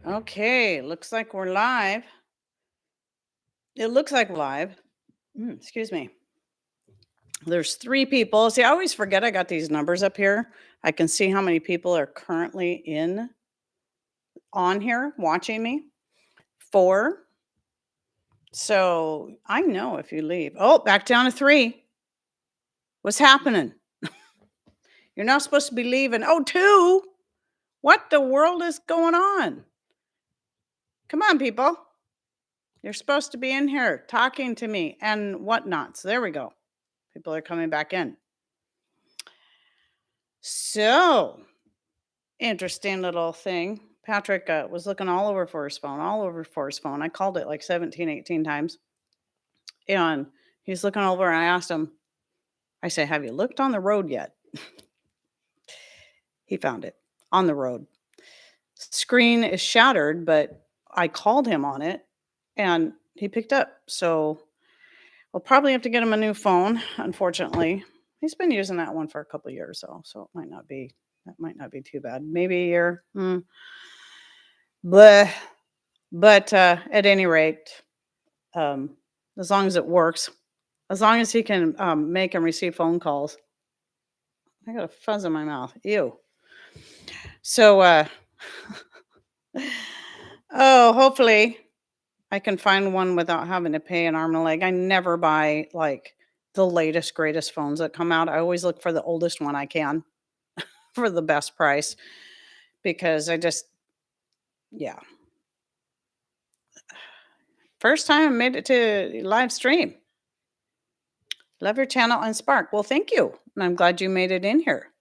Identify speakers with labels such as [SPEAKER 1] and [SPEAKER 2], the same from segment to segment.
[SPEAKER 1] Okay, looks like we're live. It looks like we're live. Excuse me. There's 3 people. See, I always forget I got these numbers up here. I can see how many people are currently on here watching me. 4. So I know if you leave. Oh, back down to 3. What's happening? You're not supposed to be leaving. Oh, 2. What the world is going on? Come on, people. You're supposed to be in here talking to me and whatnot. So there we go. People are coming back in. So interesting little thing. Patrick was looking all over for his phone. I called it like 17, 18 times. And he's looking over and I asked him, I say, have you looked on the road yet? He found it on the road. Screen is shattered, but I called him on it and he picked up. So we'll probably have to get him a new phone, unfortunately. He's been using that one for a couple of years, though, so it might not be too bad. Maybe a year. But at any rate, as long as it works, as long as he can make and receive phone calls. I got a fuzz in my mouth. Ew. So, hopefully I can find one without having to pay an arm and a leg. I never buy like the latest, greatest phones that come out. I always look for the oldest one I can for the best price because yeah. First time I made it to live stream. Love your channel and Spark. Well, thank you. And I'm glad you made it in here.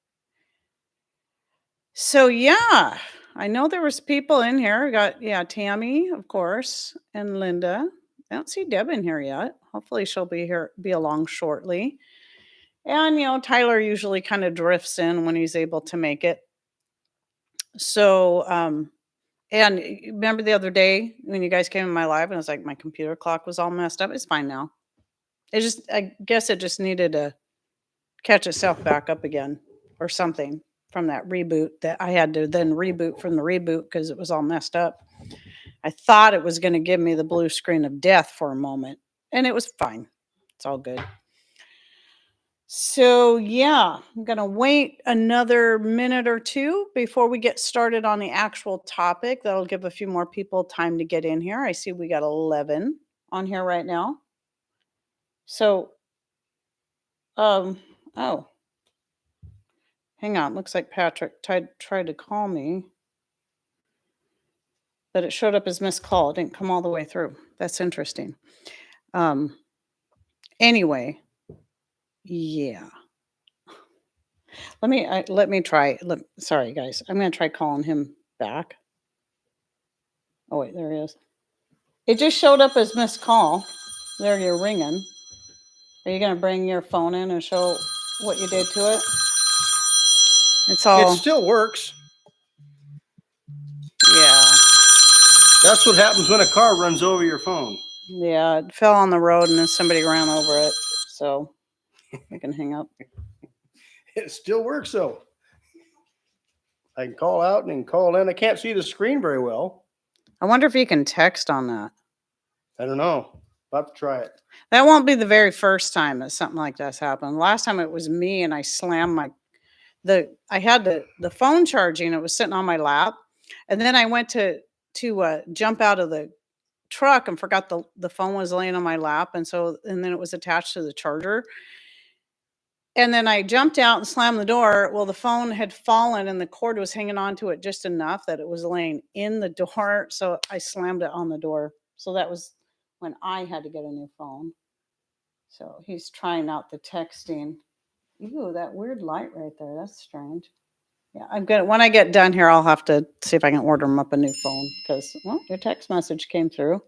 [SPEAKER 1] So yeah, I know there was people in here. We got, Tammy, of course, and Linda. I don't see Deb in here yet. Hopefully she'll be along shortly. And, Tyler usually kind of drifts in when he's able to make it. So, and remember the other day when you guys came in my live and it was like my computer clock was all messed up. It's fine now. I guess it just needed to catch itself back up again or something from that reboot that I had to then reboot from the reboot because it was all messed up. I thought it was going to give me the blue screen of death for a moment and it was fine. It's all good. So yeah, I'm going to wait another minute or 2 before we get started on the actual topic. That'll give a few more people time to get in here. I see we got 11 on here right now. So, oh, hang on. Looks like Patrick tried to call me, but it showed up as missed call. It didn't come all the way through. That's interesting. Anyway, yeah. Let me try. Sorry, guys. I'm going to try calling him back. Oh, wait, there he is. It just showed up as missed call. There, you're ringing. Are you going to bring your phone in and show what you did to it?
[SPEAKER 2] It still works.
[SPEAKER 1] Yeah.
[SPEAKER 2] That's what happens when a car runs over your phone.
[SPEAKER 1] Yeah, it fell on the road and then somebody ran over it. So I can hang up.
[SPEAKER 2] It still works, though. I can call out and call in. I can't see the screen very well.
[SPEAKER 1] I wonder if you can text on that.
[SPEAKER 2] I don't know. I'll have to try it.
[SPEAKER 1] That won't be the very first time that something like this happened. Last time it was me and I slammed I had the phone charging. It was sitting on my lap. And then I went to jump out of the truck and forgot the phone was laying on my lap. And then it was attached to the charger. And then I jumped out and slammed the door. Well, the phone had fallen and the cord was hanging onto it just enough that it was laying in the door. So I slammed it on the door. So that was when I had to get a new phone. So he's trying out the texting. Ew, that weird light right there. That's strange. Yeah, when I get done here, I'll have to see if I can order him up a new phone because, your text message came through.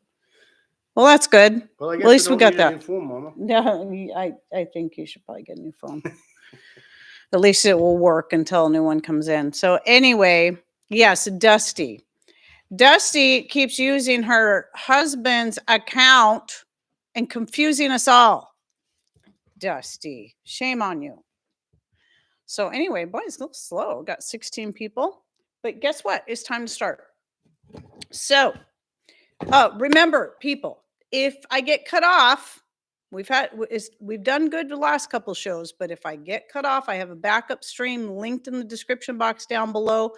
[SPEAKER 1] Well, that's good.
[SPEAKER 2] Well, I guess
[SPEAKER 1] at least we got that.
[SPEAKER 2] New phone, Mama.
[SPEAKER 1] Yeah, I think you should probably get a new phone. At least it will work until a new one comes in. So anyway, yes, Dusty. Dusty keeps using her husband's account and confusing us all. Dusty, shame on you. So anyway, boy, it's a little slow. Got 16 people. But guess what? It's time to start. So, remember, people, if I get cut off, we've done good the last couple shows, but if I get cut off, I have a backup stream linked in the description box down below.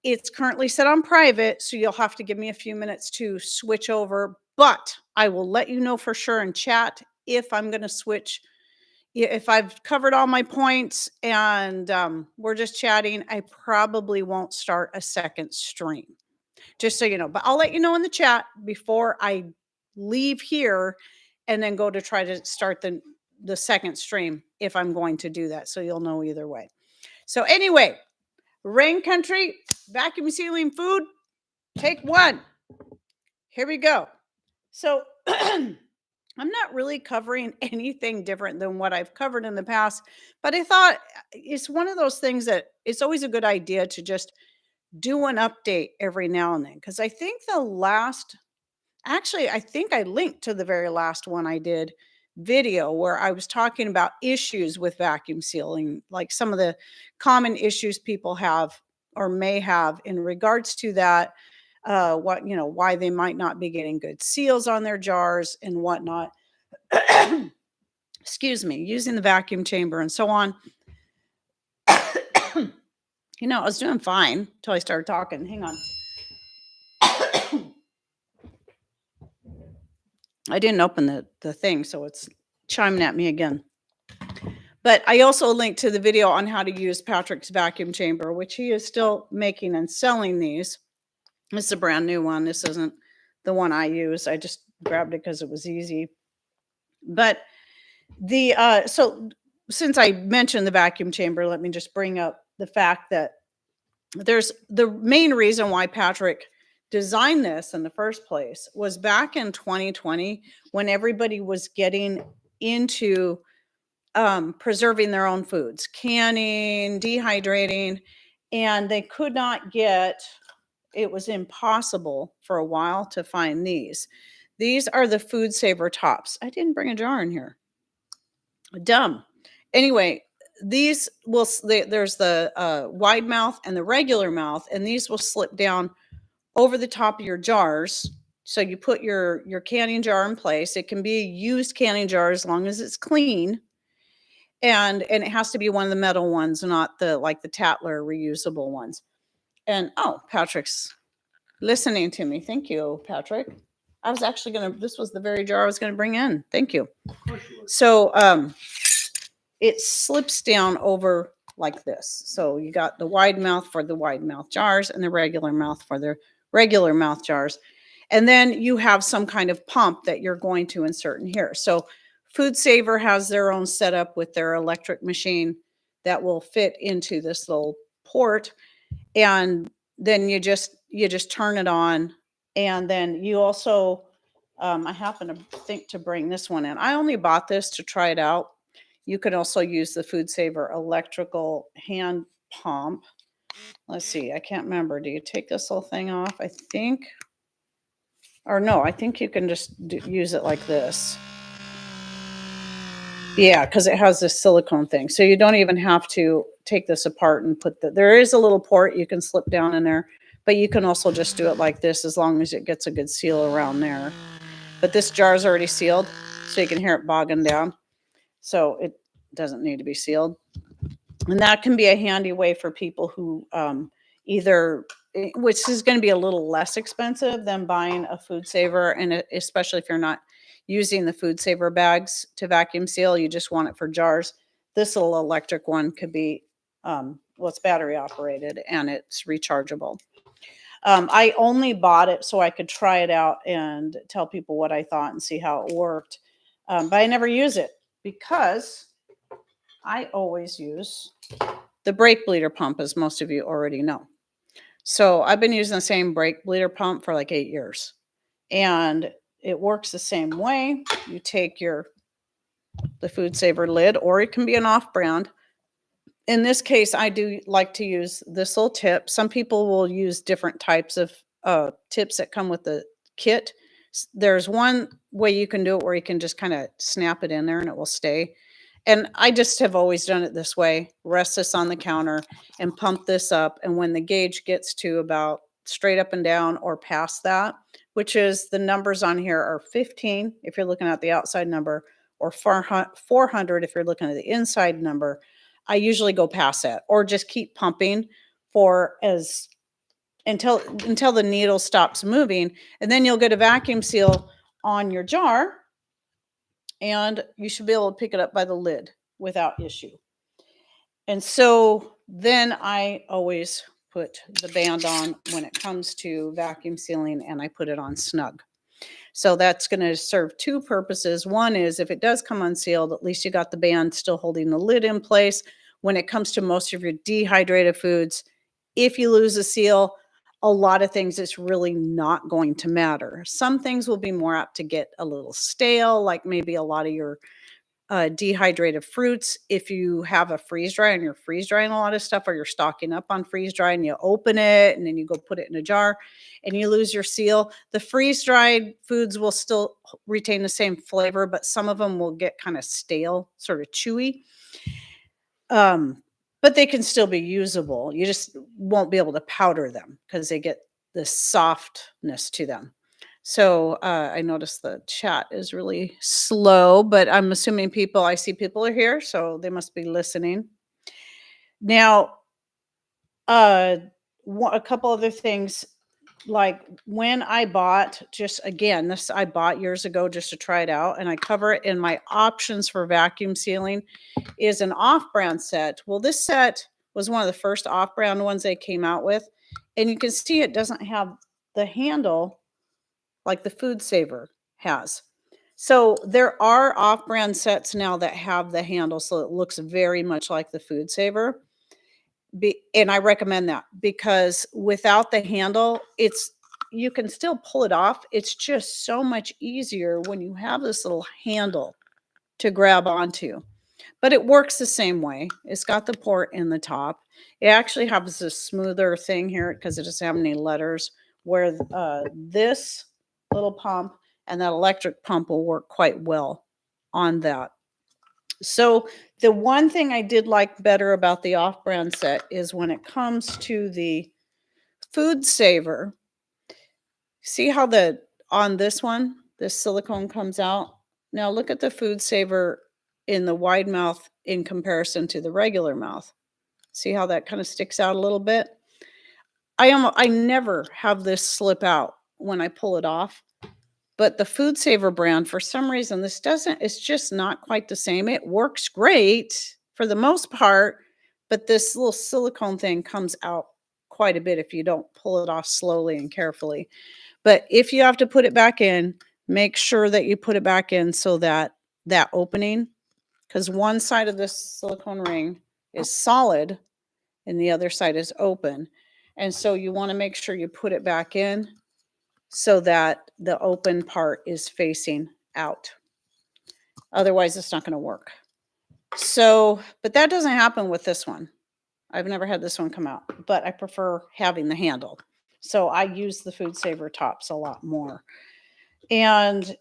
[SPEAKER 1] It's currently set on private, so you'll have to give me a few minutes to switch over, but I will let you know for sure in chat if I'm going to switch. If I've covered all my points and we're just chatting, I probably won't start a second stream, just so you know. But I'll let you know in the chat before I leave here and then go to try to start the second stream if I'm going to do that. So you'll know either way. So anyway, Rain Country vacuum sealing food, take 1. Here we go. So I'm not really covering anything different than what I've covered in the past, but I thought it's one of those things that it's always a good idea to just do an update every now and then. Because I think I think I linked to the very last one I did video where I was talking about issues with vacuum sealing, like some of the common issues people have or may have in regards to that. Why they might not be getting good seals on their jars and whatnot. Excuse me, using the vacuum chamber and so on. I was doing fine until I started talking. Hang on. I didn't open the thing, so it's chiming at me again. But I also linked to the video on how to use Patrick's vacuum chamber, which he is still making and selling these. This is a brand new one. This isn't the one I use. I just grabbed it because it was easy. But so since I mentioned the vacuum chamber, let me just bring up the fact that there's the main reason why Patrick designed this in the first place was back in 2020 when everybody was getting into preserving their own foods, canning, dehydrating, and they could not get. It was impossible for a while to find these. These are the Food Saver tops. I didn't bring a jar in here. Dumb. Anyway, these there's the wide mouth and the regular mouth, and these will slip down over the top of your jars. So you put your canning jar in place. It can be a used canning jar as long as it's clean. And it has to be one of the metal ones, not the Tatler reusable ones. And Patrick's listening to me. Thank you, Patrick. I was actually this was the very jar I was going to bring in. Thank you. So it slips down over like this. So you got the wide mouth for the wide mouth jars and the regular mouth for the regular mouth jars. And then you have some kind of pump that you're going to insert in here. So Food Saver has their own setup with their electric machine that will fit into this little port. And then you just turn it on. And then you also, I happen to think to bring this one in. I only bought this to try it out. You can also use the Food Saver electrical hand pump. Let's see. I can't remember. Do you take this little thing off? I think. Or no, I think you can just use it like this. Yeah, because it has this silicone thing. So you don't even have to take this apart and there is a little port you can slip down in there, but you can also just do it like this as long as it gets a good seal around there. But this jar is already sealed, so you can hear it bogging down. So it doesn't need to be sealed. And that can be a handy way for people who which is going to be a little less expensive than buying a Food Saver. And especially if you're not using the Food Saver bags to vacuum seal, you just want it for jars. This little electric one could be, it's battery operated and it's rechargeable. I only bought it so I could try it out and tell people what I thought and see how it worked. But I never use it because I always use the brake bleeder pump, as most of you already know. So I've been using the same brake bleeder pump for like 8 years. And it works the same way. You take the Food Saver lid, or it can be an off-brand. In this case, I do like to use this little tip. Some people will use different types of tips that come with the kit. There's one way you can do it where you can just kind of snap it in there and it will stay. And I just have always done it this way. Rest this on the counter and pump this up. And when the gauge gets to about straight up and down or past that, which is the numbers on here are 15 if you're looking at the outside number, or 400 if you're looking at the inside number. I usually go past that or just keep pumping for as until the needle stops moving, and then you'll get a vacuum seal on your jar and you should be able to pick it up by the lid without issue. And so then I always put the band on when it comes to vacuum sealing, and I put it on snug. So that's going to serve two purposes. One is if it does come unsealed, at least you got the band still holding the lid in place. When it comes to most of your dehydrated foods, if you lose a seal, a lot of things it's really not going to matter. Some things will be more apt to get a little stale, like maybe a lot of your dehydrated fruits. If you have a freeze dry and you're freeze drying a lot of stuff, or you're stocking up on freeze dry and you open it and then you go put it in a jar and you lose your seal, the freeze dried foods will still retain the same flavor, but some of them will get kind of stale, sort of chewy. But they can still be usable. You just won't be able to powder them because they get this softness to them. So I noticed the chat is really slow, but I'm assuming I see people are here, so they must be listening. Now, a couple other things, like when I bought, I bought years ago just to try it out, and I cover it in my options for vacuum sealing, is an off-brand set. Well, this set was one of the first off-brand ones they came out with, and you can see it doesn't have the handle like the Food Saver has. So there are off-brand sets now that have the handle, so it looks very much like the Food Saver. And I recommend that because without the handle, you can still pull it off. It's just so much easier when you have this little handle to grab onto. But it works the same way. It's got the port in the top. It actually has a smoother thing here because it doesn't have any letters, where this little pump and that electric pump will work quite well on that. So the one thing I did like better about the off-brand set is when it comes to the Food Saver, see how on this one, this silicone comes out? Now look at the Food Saver in the wide mouth in comparison to the regular mouth. See how that kind of sticks out a little bit? I never have this slip out when I pull it off. But the Food Saver brand, for some reason, it's just not quite the same. It works great for the most part, but this little silicone thing comes out quite a bit if you don't pull it off slowly and carefully. But if you have to put it back in, make sure that you put it back in so that opening, because one side of this silicone ring is solid and the other side is open. And so you want to make sure you put it back in so that the open part is facing out. Otherwise, it's not going to work. So, but that doesn't happen with this one. I've never had this one come out, but I prefer having the handle. So I use the Food Saver tops a lot more. And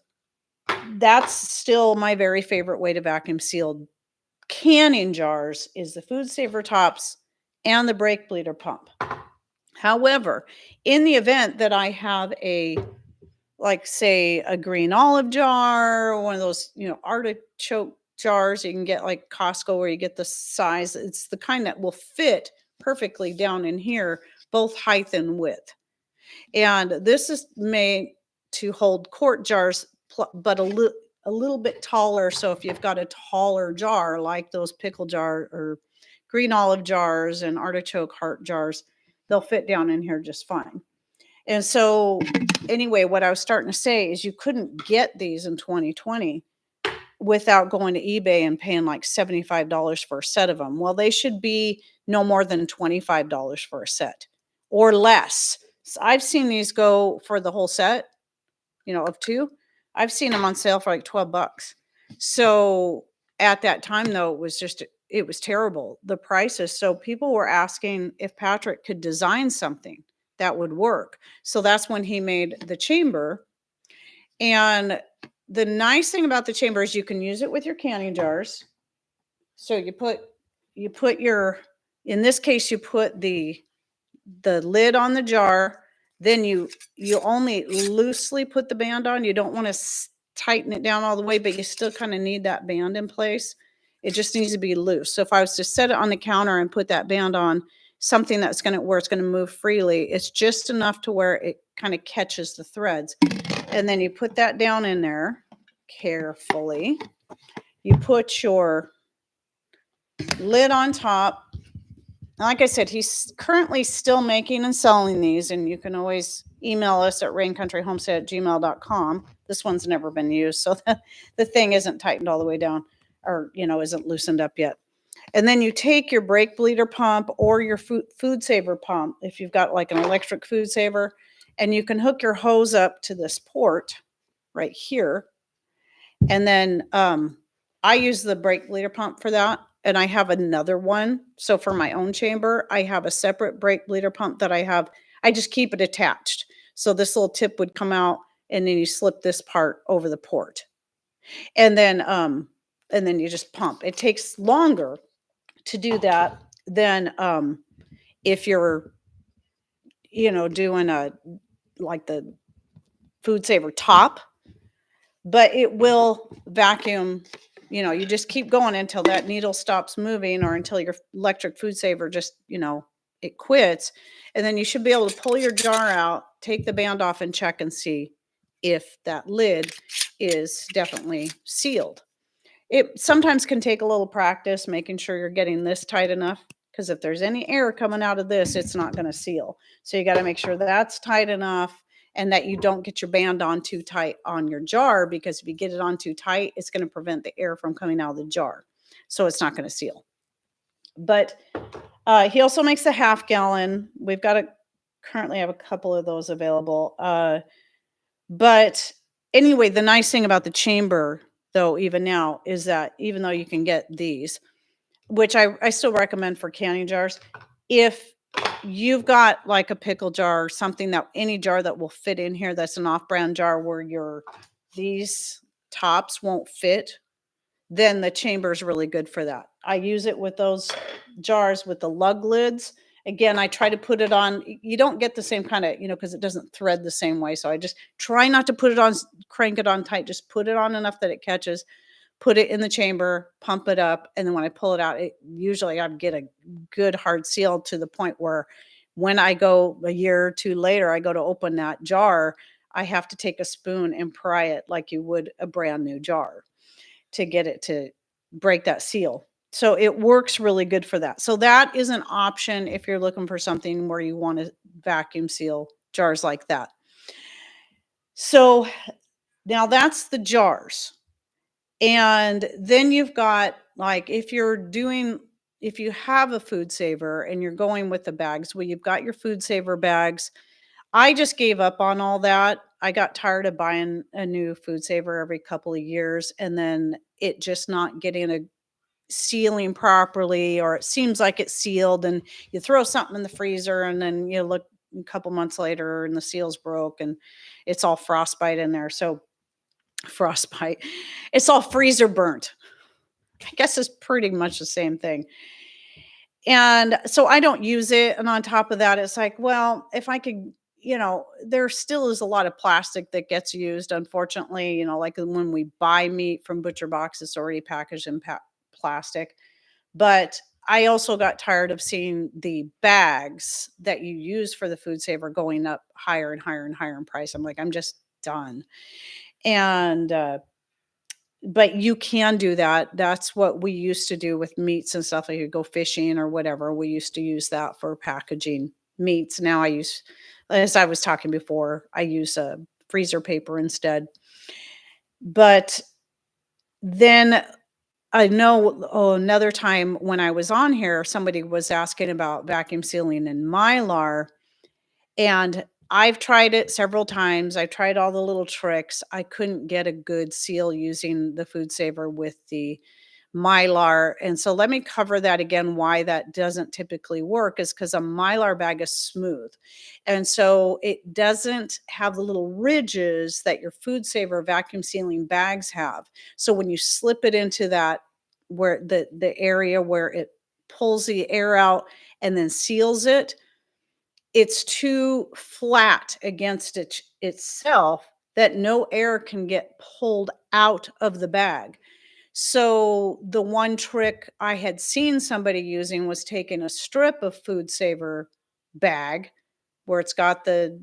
[SPEAKER 1] that's still my very favorite way to vacuum seal canning jars is the Food Saver tops and the brake bleeder pump. However, in the event that I have say a green olive jar, or one of those, artichoke jars you can get like Costco, where you get the size, it's the kind that will fit perfectly down in here, both height and width. And this is made to hold quart jars, but a little bit taller. So if you've got a taller jar, like those pickle jar or green olive jars and artichoke heart jars, they'll fit down in here just fine. And so anyway, what I was starting to say is you couldn't get these in 2020 without going to eBay and paying like $75 for a set of them. Well, they should be no more than $25 for a set or less. So I've seen these go for the whole set, of two. I've seen them on sale for like $12. So at that time, though, it was terrible, the prices. So people were asking if Patrick could design something that would work. So that's when he made the chamber. And the nice thing about the chamber is you can use it with your canning jars. So you put in this case, you put the lid on the jar, then you only loosely put the band on. You don't want to tighten it down all the way, but you still kind of need that band in place. It just needs to be loose. So if I was to set it on the counter and put that band on, something that's going to where it's going to move freely, it's just enough to where it kind of catches the threads. And then you put that down in there carefully. You put your lid on top. Like I said, he's currently still making and selling these, and you can always email us at raincountryhomestead@gmail.com. This one's never been used, so the thing isn't tightened all the way down, or isn't loosened up yet. And then you take your brake bleeder pump or your food saver pump, if you've got like an electric food saver, and you can hook your hose up to this port right here. And then I use the brake bleeder pump for that. And I have another one. So for my own chamber, I have a separate brake bleeder pump that I just keep it attached. So this little tip would come out and then you slip this part over the port. And then you just pump. It takes longer to do that than if you're, doing like the food saver top, but it will vacuum. You just keep going until that needle stops moving or until your electric food saver just, it quits. And then you should be able to pull your jar out, take the band off and check and see if that lid is definitely sealed. It sometimes can take a little practice making sure you're getting this tight enough, because if there's any air coming out of this, it's not going to seal. So you got to make sure that's tight enough and that you don't get your band on too tight on your jar, because if you get it on too tight, it's going to prevent the air from coming out of the jar. So it's not going to seal. But he also makes the 1/2 gallon. We've currently have a couple of those available. But anyway, the nice thing about the chamber, though, even now, is that even though you can get these, which I still recommend for canning jars, if you've got like a pickle jar or something, that any jar that will fit in here, that's an off-brand jar where these tops won't fit, then the chamber is really good for that. I use it with those jars with the lug lids. Again, I try to put it on. You don't get the same kind of, because it doesn't thread the same way. So I just try not to put it on, crank it on tight. Just put it on enough that it catches, put it in the chamber, pump it up. And then when I pull it out, usually I get a good hard seal to the point where when I go a year or two later, I go to open that jar, I have to take a spoon and pry it like you would a brand new jar to get it to break that seal. So it works really good for that. So that is an option if you're looking for something where you want to vacuum seal jars like that. So now that's the jars. And then you've got, like, if you have a food saver and you're going with the bags, well, you've got your food saver bags. I just gave up on all that. I got tired of buying a new food saver every couple of years and then it just not getting a sealing properly, or it seems like it's sealed and you throw something in the freezer and then you look a couple months later and the seal's broke and it's all frostbite in there. So frostbite, it's all freezer burnt. I guess it's pretty much the same thing. And so I don't use it. And on top of that, it's like, well, if I could, there still is a lot of plastic that gets used, unfortunately, like when we buy meat from Butcher Box, it's already packaged in plastic. But I also got tired of seeing the bags that you use for the food saver going up higher and higher and higher in price. I'm like, I'm just done. And, but you can do that. That's what we used to do with meats and stuff. Like you go fishing or whatever. We used to use that for packaging meats. Now I use, as I was talking before, I use a freezer paper instead. But then I know another time when I was on here, somebody was asking about vacuum sealing in Mylar. And I've tried it several times. I tried all the little tricks. I couldn't get a good seal using the food saver with the Mylar. And so let me cover that again. Why that doesn't typically work is because a Mylar bag is smooth. And so it doesn't have the little ridges that your food saver vacuum sealing bags have. So when you slip it into that, where the area where it pulls the air out and then seals it, it's too flat against itself that no air can get pulled out of the bag. So the one trick I had seen somebody using was taking a strip of Food Saver bag where it's got the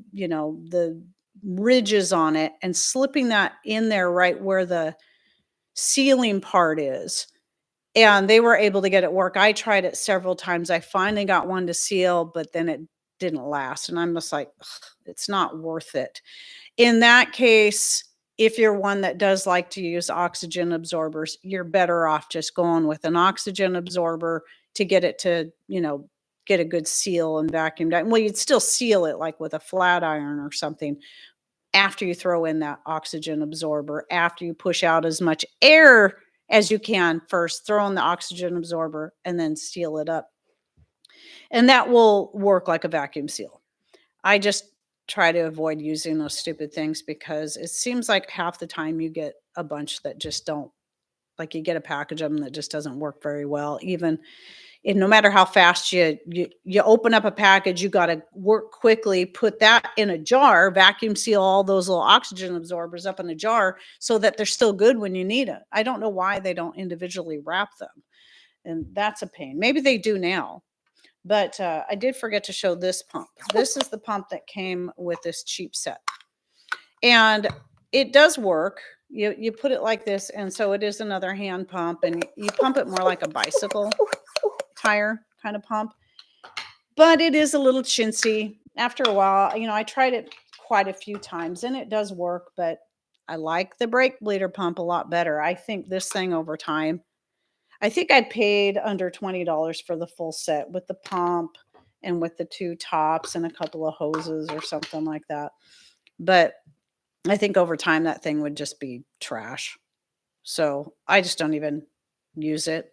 [SPEAKER 1] ridges on it and slipping that in there right where the sealing part is. And they were able to get it work. I tried it several times. I finally got one to seal, but then it didn't last. And I'm just like, "Ugh, it's not worth it." In that case, if you're one that does like to use oxygen absorbers, you're better off just going with an oxygen absorber to get it to, get a good seal and vacuum down. Well, you'd still seal it like with a flat iron or something after you throw in that oxygen absorber, after you push out as much air as you can first, throw in the oxygen absorber and then seal it up. And that will work like a vacuum seal. I just try to avoid using those stupid things because it seems like half the time you get a bunch that just don't, like, you get a package of them that just doesn't work very well. Even and no matter how fast you open up a package, you got to work quickly, put that in a jar, vacuum seal all those little oxygen absorbers up in a jar so that they're still good when you need it. I don't know why they don't individually wrap them, and that's a pain. Maybe they do now. But I did forget to show this pump. This is the pump that came with this cheap set. And it does work. You put it like this, and so it is another hand pump, and you pump it more like a bicycle tire kind of pump. But it is a little chintzy. After a while, I tried it quite a few times, and it does work, but I like the brake bleeder pump a lot better. I think this thing over time, I think I paid under $20 for the full set with the pump and with the 2 tops and a couple of hoses or something like that. But I think over time that thing would just be trash. So I just don't even use it.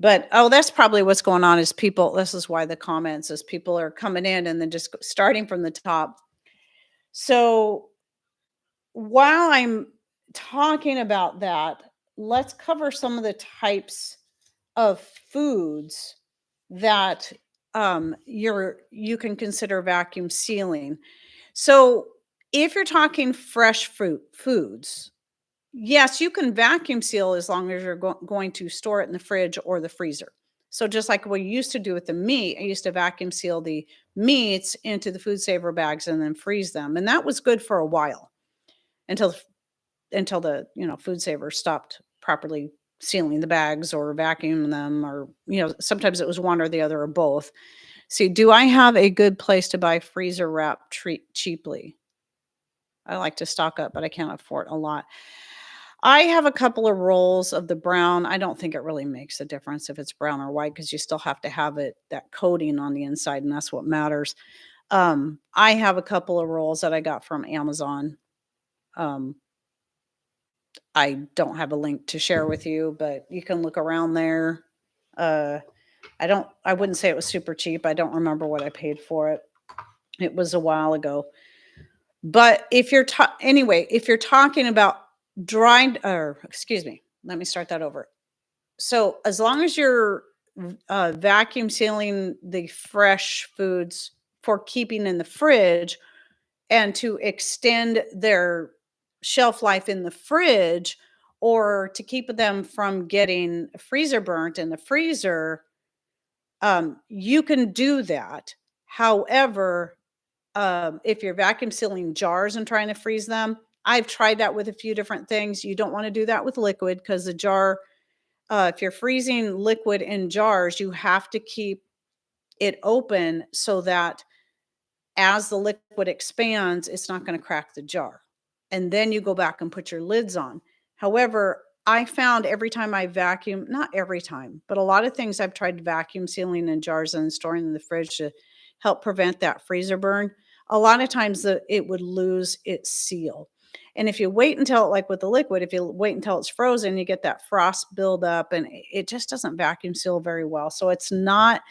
[SPEAKER 1] But that's probably what's going on is this is why the comments is people are coming in and then just starting from the top. So while I'm talking about that, let's cover some of the types of foods that you can consider vacuum sealing. So if you're talking fresh foods, yes, you can vacuum seal as long as you're going to store it in the fridge or the freezer. So just like we used to do with the meat, I used to vacuum seal the meats into the Food Saver bags and then freeze them, and that was good for a while until the Food Saver stopped properly sealing the bags or vacuuming them, or sometimes it was one or the other or both. See, do I have a good place to buy freezer wrap cheaply? I like to stock up, but I can't afford a lot. I have a couple of rolls of the brown. I don't think it really makes a difference if it's brown or white because you still have to have that coating on the inside, and that's what matters. I have a couple of rolls that I got from Amazon. I don't have a link to share with you, but you can look around there. I wouldn't say it was super cheap. I don't remember what I paid for it. It was a while ago. But if you're talking about let me start that over. So as long as you're vacuum sealing the fresh foods for keeping in the fridge and to extend their shelf life in the fridge or to keep them from getting freezer burnt in the freezer, you can do that. However, if you're vacuum sealing jars and trying to freeze them, I've tried that with a few different things. You don't want to do that with liquid because the jar, if you're freezing liquid in jars, you have to keep it open so that as the liquid expands, it's not going to crack the jar. And then you go back and put your lids on. However, I found every time I vacuum, not every time, but a lot of things I've tried vacuum sealing in jars and storing in the fridge to help prevent that freezer burn. A lot of times it would lose its seal. And if you wait until, like with the liquid, if you wait until it's frozen, you get that frost buildup and it just doesn't vacuum seal very well. So it's not,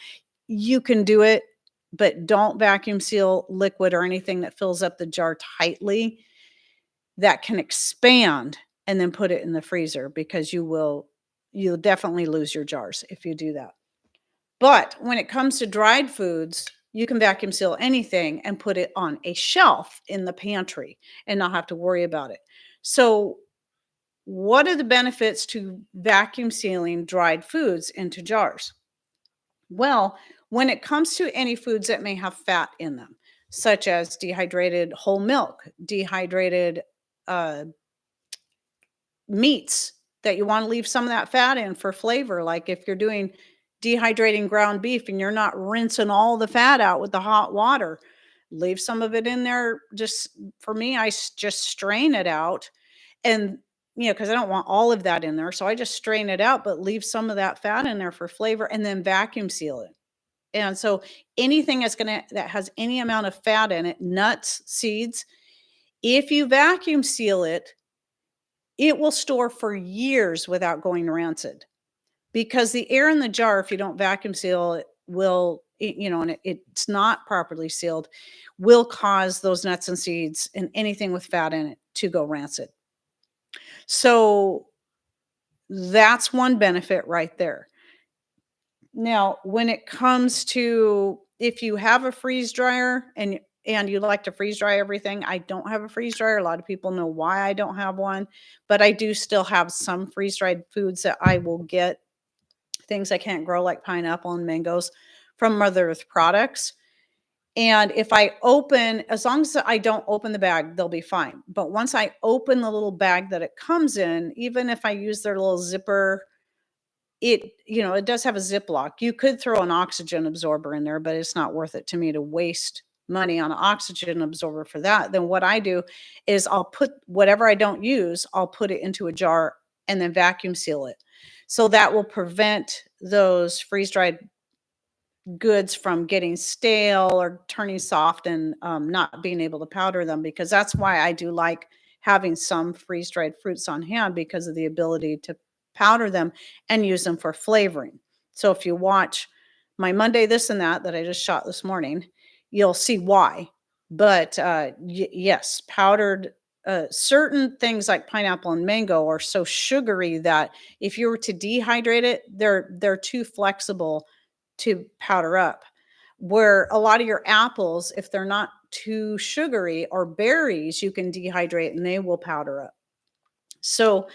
[SPEAKER 1] you can do it, but don't vacuum seal liquid or anything that fills up the jar tightly that can expand and then put it in the freezer because you'll definitely lose your jars if you do that. But when it comes to dried foods, you can vacuum seal anything and put it on a shelf in the pantry and not have to worry about it. So, what are the benefits to vacuum sealing dried foods into jars? Well, when it comes to any foods that may have fat in them, such as dehydrated whole milk, dehydrated uh, meats that you want to leave some of that fat in for flavor, like if you're doing dehydrating ground beef and you're not rinsing all the fat out with the hot water, leave some of it in there. Just for me, just strain it out, and because I don't want all of that in there, so I just strain it out, but leave some of that fat in there for flavor, and then vacuum seal it. And so anything that has any amount of fat in it, nuts, seeds, if you vacuum seal it, it will store for years without going rancid, because the air in the jar, if you don't vacuum seal it, and it's not properly sealed, will cause those nuts and seeds and anything with fat in it to go rancid. So that's one benefit right there. Now, when it comes to if you have a freeze dryer and you like to freeze dry everything, I don't have a freeze dryer. A lot of people know why I don't have one, but I do still have some freeze dried foods that I will get, things I can't grow like pineapple and mangoes, from Mother Earth products. And if I open, as long as I don't open the bag, they'll be fine. But once I open the little bag that it comes in, even if I use their little zipper, it does have a Ziploc. You could throw an oxygen absorber in there, but it's not worth it to me to waste money on an oxygen absorber for that. Then what I do is I'll put whatever I don't use, I'll put it into a jar and then vacuum seal it. So that will prevent those freeze-dried goods from getting stale or turning soft and not being able to powder them, because that's why I do like having some freeze dried fruits on hand, because of the ability to powder them and use them for flavoring. So if you watch my Monday this and that I just shot this morning, you'll see why. But yes, powdered certain things like pineapple and mango are so sugary that if you were to dehydrate it, they're too flexible to powder up. Where a lot of your apples, if they're not too sugary, or berries, you can dehydrate and they will powder up. So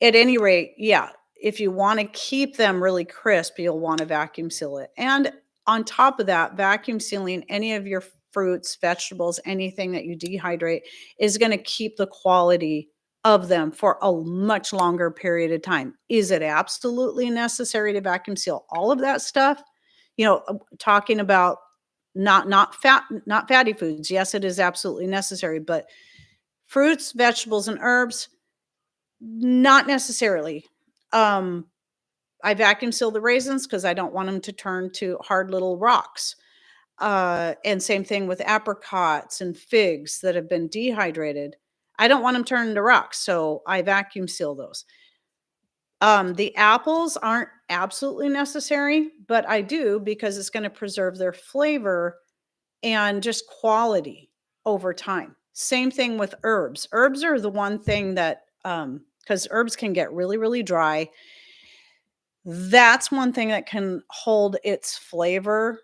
[SPEAKER 1] at any rate, yeah, if you want to keep them really crisp, you'll want to vacuum seal it. And on top of that, vacuum sealing any of your fruits, vegetables, anything that you dehydrate is going to keep the quality of them for a much longer period of time. Is it absolutely necessary to vacuum seal all of that stuff? Talking about not fatty foods. Yes, it is absolutely necessary, but fruits, vegetables, and herbs, not necessarily. Um, I vacuum seal the raisins because I don't want them to turn to hard little rocks. And same thing with apricots and figs that have been dehydrated. I don't want them turned into rocks, so I vacuum seal those. The apples aren't absolutely necessary, but I do because it's going to preserve their flavor and just quality over time. Same thing with herbs. Herbs are the one thing that, because herbs can get really, really dry. That's one thing that can hold its flavor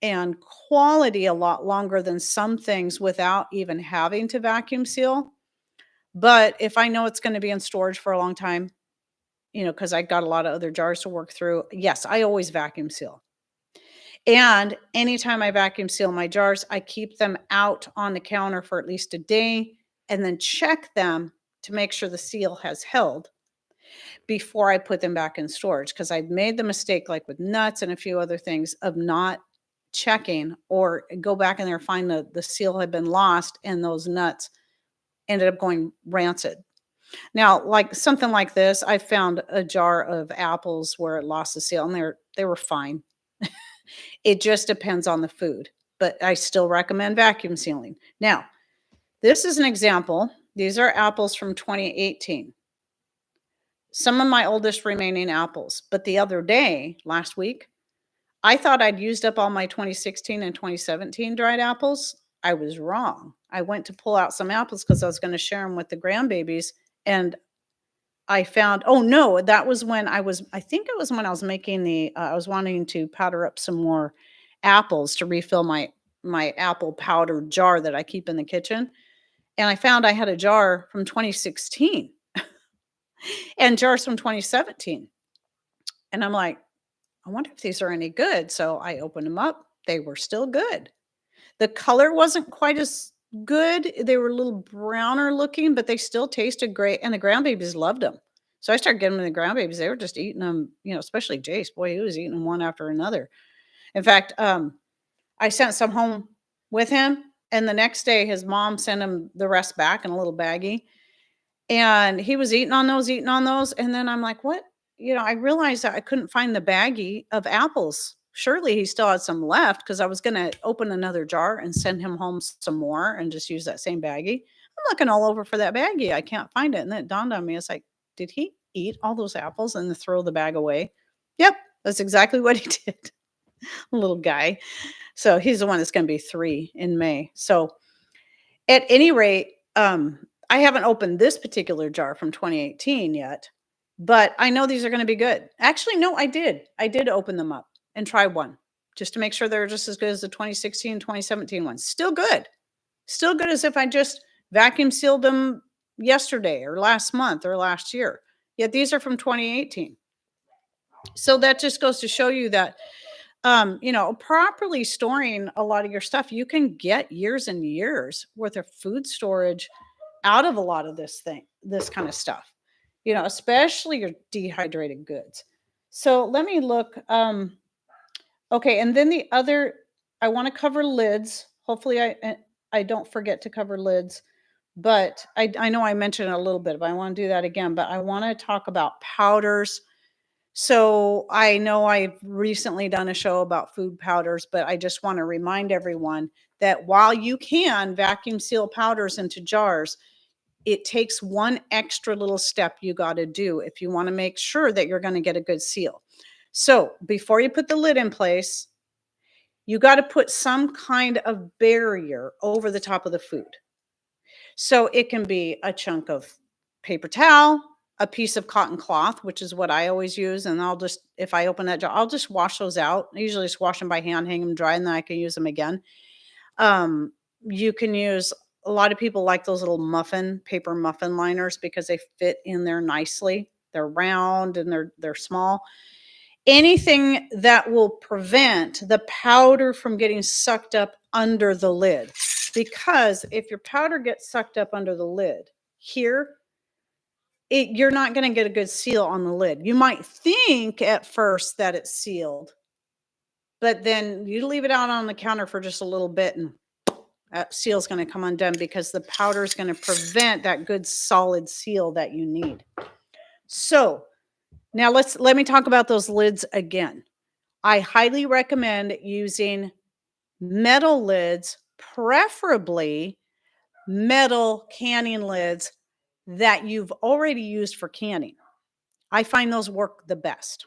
[SPEAKER 1] and quality a lot longer than some things without even having to vacuum seal. But if I know it's going to be in storage for a long time, because I got a lot of other jars to work through, yes, I always vacuum seal. And anytime I vacuum seal my jars, I keep them out on the counter for at least a day and then check them to make sure the seal has held before I put them back in storage. Because I've made the mistake, like with nuts and a few other things, of not checking, or go back in there, find the seal had been lost and those nuts ended up going rancid. Now, like something like this, I found a jar of apples where it lost the seal and they were fine. It just depends on the food, but I still recommend vacuum sealing. Now, this is an example. These are apples from 2018. Some of my oldest remaining apples. But the other day, last week, I thought I'd used up all my 2016 and 2017 dried apples. I was wrong. I went to pull out some apples because I was going to share them with the grandbabies. And I found, oh no, that was when I think it was when I was making I was wanting to powder up some more apples to refill my apple powder jar that I keep in the kitchen, and I found I had a jar from 2016 and jars from 2017. And I'm like, I wonder if these are any good. So I opened them up. They were still good. The color wasn't quite as good. They were a little browner looking, but they still tasted great. And the grandbabies loved them. So I started getting them to the grandbabies. They were just eating them, especially Jace. Boy, he was eating them one after another. In fact, I sent some home with him. And the next day, his mom sent him the rest back in a little baggie. And he was eating on those, and then I'm like, "What?" I realized that I couldn't find the baggie of apples. Surely he still had some left because I was gonna open another jar and send him home some more and just use that same baggie. I'm looking all over for that baggie. I can't find it, and then it dawned on me, it's like, "Did he eat all those apples and then throw the bag away?" Yep, that's exactly what he did, little guy. So he's the one that's gonna be 3 in May. So at any rate, I haven't opened this particular jar from 2018 yet, but I know these are gonna be good. Actually, no, I did. I did open them up and try one just to make sure they're just as good as the 2016, 2017 ones. Still good. Still good as if I just vacuum sealed them yesterday or last month or last year. Yet these are from 2018. So that just goes to show you that properly storing a lot of your stuff, you can get years and years worth of food storage out of a lot of this kind of stuff, especially your dehydrated goods. So let me look. Okay. And then I want to cover lids. Hopefully I don't forget to cover lids, but I know I mentioned it a little bit, but I want to do that again. But I want to talk about powders. So I know I've recently done a show about food powders, but I just want to remind everyone that while you can vacuum seal powders into jars, it takes one extra little step you got to do if you want to make sure that you're going to get a good seal. So before you put the lid in place, you got to put some kind of barrier over the top of the food. So it can be a chunk of paper towel, a piece of cotton cloth, which is what I always use. And if I open that jar, I'll just wash those out. I usually just wash them by hand, hang them dry, and then I can use them again. You can use, a lot of people like those little paper muffin liners because they fit in there nicely. They're round and they're small. Anything that will prevent the powder from getting sucked up under the lid. Because if your powder gets sucked up under the lid here, you're not going to get a good seal on the lid. You might think at first that it's sealed, but then you leave it out on the counter for just a little bit and that seal's going to come undone because the powder is going to prevent that good solid seal that you need. So now let me talk about those lids again. I highly recommend using metal lids, preferably metal canning lids that you've already used for canning. I find those work the best.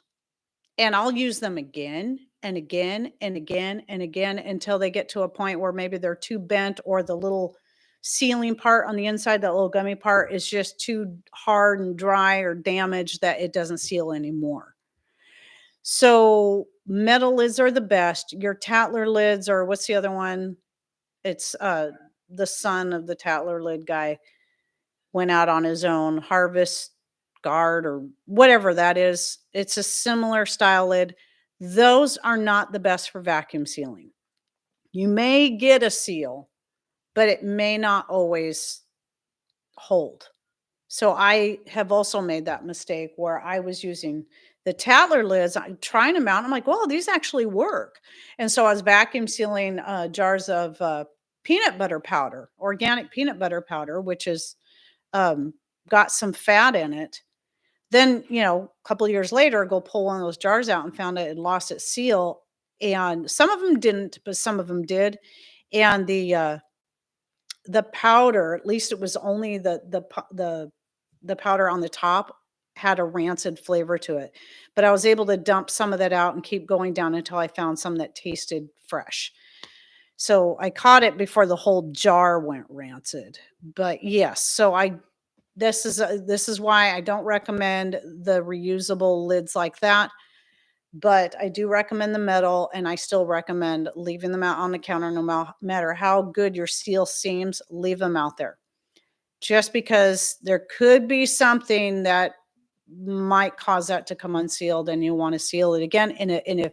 [SPEAKER 1] And I'll use them again and again and again and again until they get to a point where maybe they're too bent or the little sealing part on the inside, that little gummy part, is just too hard and dry or damaged that it doesn't seal anymore. So metal lids are the best. Your Tatler lids, or what's the other one? It's the son of the Tatler lid guy went out on his own, Harvest Guard or whatever that is. It's a similar style lid. Those are not the best for vacuum sealing. You may get a seal, but it may not always hold. So I have also made that mistake where I was using the Tatler lids. I'm trying them out. I'm like, well, these actually work. And so I was vacuum sealing jars of peanut butter powder, organic peanut butter powder, which is got some fat in it. Then, a couple of years later, go pull one of those jars out and found it had lost its seal. And some of them didn't, but some of them did. And the powder, at least it was only the powder on the top, had a rancid flavor to it. But I was able to dump some of that out and keep going down until I found some that tasted fresh. So I caught it before the whole jar went rancid. But yes, so this is why I don't recommend the reusable lids like that. but I do recommend the metal, and I still recommend leaving them out on the counter no matter how good your seal seems, leave them out there. Just because there could be something that might cause that to come unsealed and you want to seal it again. And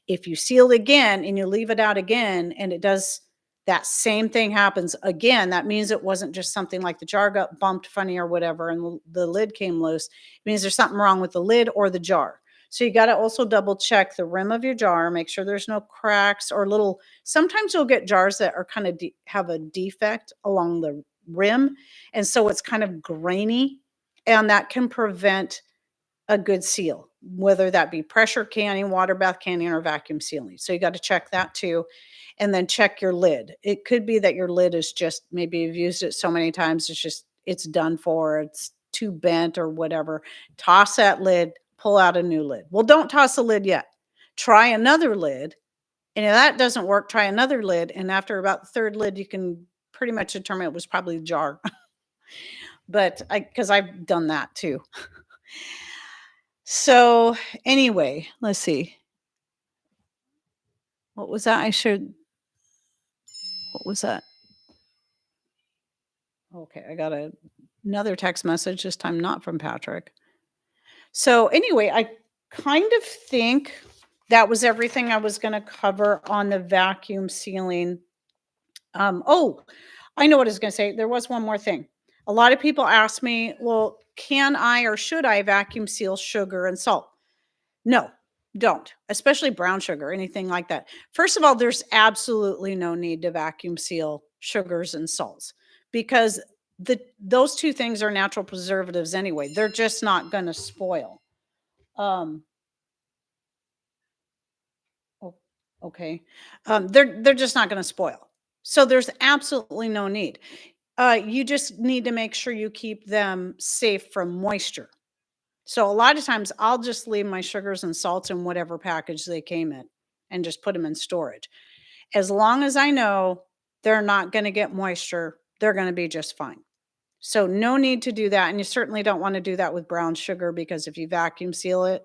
[SPEAKER 1] if you seal it again and you leave it out again and it does that same thing happens again, that means it wasn't just something like the jar got bumped funny or whatever and the lid came loose. It means there's something wrong with the lid or the jar. So you got to also double check the rim of your jar, make sure there's no cracks or little, sometimes you'll get jars that are kind of have a defect along the rim. And so it's kind of grainy, and that can prevent a good seal, whether that be pressure canning, water bath canning, or vacuum sealing. So you got to check that too. And then check your lid. It could be that your lid is just, maybe you've used it so many times, it's done for, it's too bent or whatever. Toss that lid, pull out a new lid. Well, don't toss the lid yet. Try another lid. And if that doesn't work, try another lid. And after about the third lid, you can pretty much determine it was probably the jar. But because I've done that too. So anyway, let's see. What was that? What was that? Okay, I got another text message, this time not from Patrick. So anyway, I kind of think that was everything I was going to cover on the vacuum sealing. Oh, I know what I was going to say. There was one more thing. A lot of people ask me, well, can I or should I vacuum seal sugar and salt? No, don't, especially brown sugar, anything like that. First of all, there's absolutely no need to vacuum seal sugars and salts because those two things are natural preservatives anyway. They're just not going to spoil. Um, oh, okay. They're just not going to spoil. So there's absolutely no need. You just need to make sure you keep them safe from moisture. So a lot of times I'll just leave my sugars and salts in whatever package they came in and just put them in storage. As long as I know they're not going to get moisture, they're going to be just fine. So no need to do that. And you certainly don't want to do that with brown sugar because if you vacuum seal it,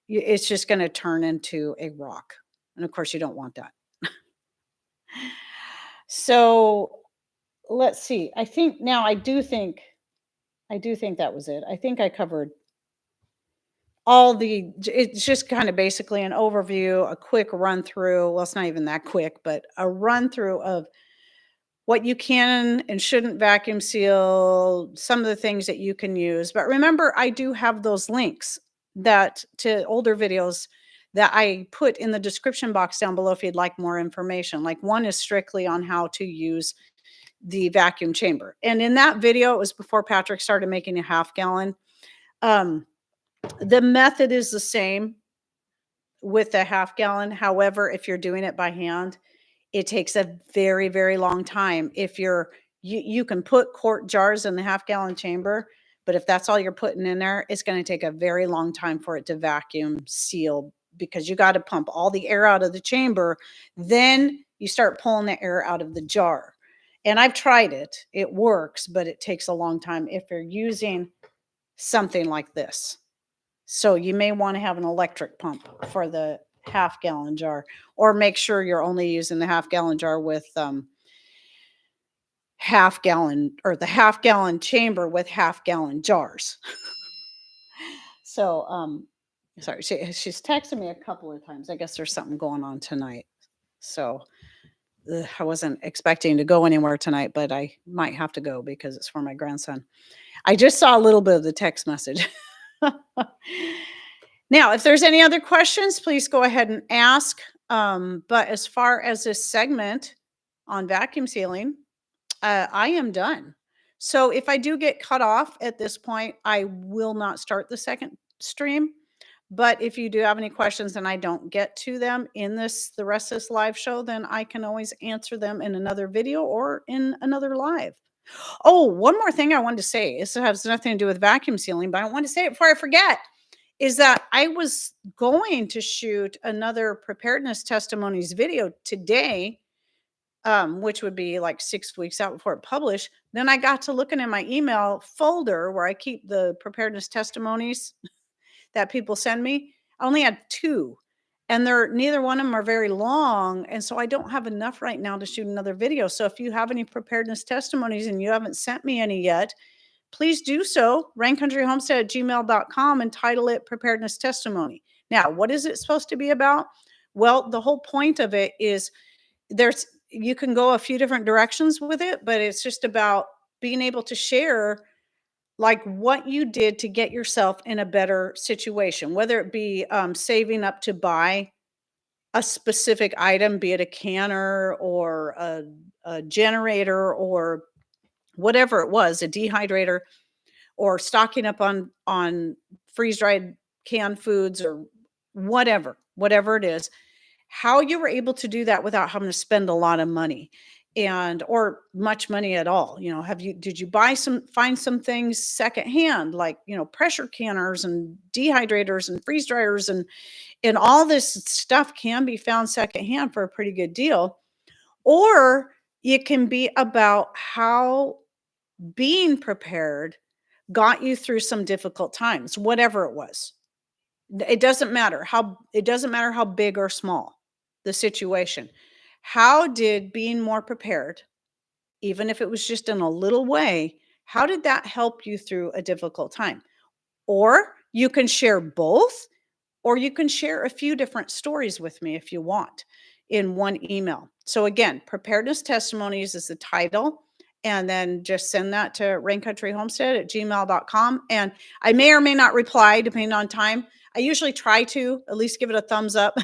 [SPEAKER 1] it's just going to turn into a rock. And of course, you don't want that. So let's see. I do think that was it. I think I covered it's just kind of basically an overview, a quick run through. Well, it's not even that quick, but a run through of what you can and shouldn't vacuum seal, some of the things that you can use. But remember, I do have those links that to older videos that I put in the description box down below if you'd like more information. Like one is strictly on how to use the vacuum chamber. And in that video, it was before Patrick started making a half gallon. The method is the same with the half gallon. However, if you're doing it by hand, it takes a very, very long time. If you can put quart jars in the half gallon chamber, but if that's all you're putting in there, it's going to take a very long time for it to vacuum seal because you got to pump all the air out of the chamber. Then you start pulling the air out of the jar. And I've tried it. It works, but it takes a long time if you're using something like this. So you may want to have an electric pump for the half gallon jar, or make sure you're only using the half gallon jar with half gallon, or the half gallon chamber with half gallon jars. So sorry, she's texted me a couple of times. I guess there's something going on tonight. So I wasn't expecting to go anywhere tonight, but I might have to go because it's for my grandson. I just saw a little bit of the text message. Now, if there's any other questions, please go ahead and ask. But as far as this segment on vacuum sealing, I am done. So if I do get cut off at this point, I will not start the second stream. But if you do have any questions and I don't get to them in the rest of this live show, then I can always answer them in another video or in another live. Oh, one more thing I wanted to say. This has nothing to do with vacuum sealing, but I want to say it before I forget, is that I was going to shoot another preparedness testimonies video today, which would be like 6 weeks out before it published. Then I got to looking in my email folder where I keep the preparedness testimonies that people send me. I only had 2, and neither one of them are very long, and so I don't have enough right now to shoot another video. So if you have any preparedness testimonies and you haven't sent me any yet, please do so. Raincountryhomestead@gmail.com and title it Preparedness Testimony. Now, what is it supposed to be about? Well, the whole point of it is you can go a few different directions with it, but it's just about being able to share like what you did to get yourself in a better situation, whether it be saving up to buy a specific item, be it a canner or a generator or whatever it was, a dehydrator, or stocking up on freeze dried canned foods or whatever it is, how you were able to do that without having to spend a lot of money and or much money at all. Did you find some things secondhand, like, pressure canners and dehydrators and freeze dryers and all this stuff can be found secondhand for a pretty good deal. Or it can be about how being prepared got you through some difficult times, whatever it was. It doesn't matter how big or small the situation. How did being more prepared, even if it was just in a little way, how did that help you through a difficult time? Or you can share both, or you can share a few different stories with me if you want in one email. So again, preparedness testimonies is the title. And then just send that to raincountryhomestead@gmail.com. And I may or may not reply depending on time. I usually try to at least give it a thumbs up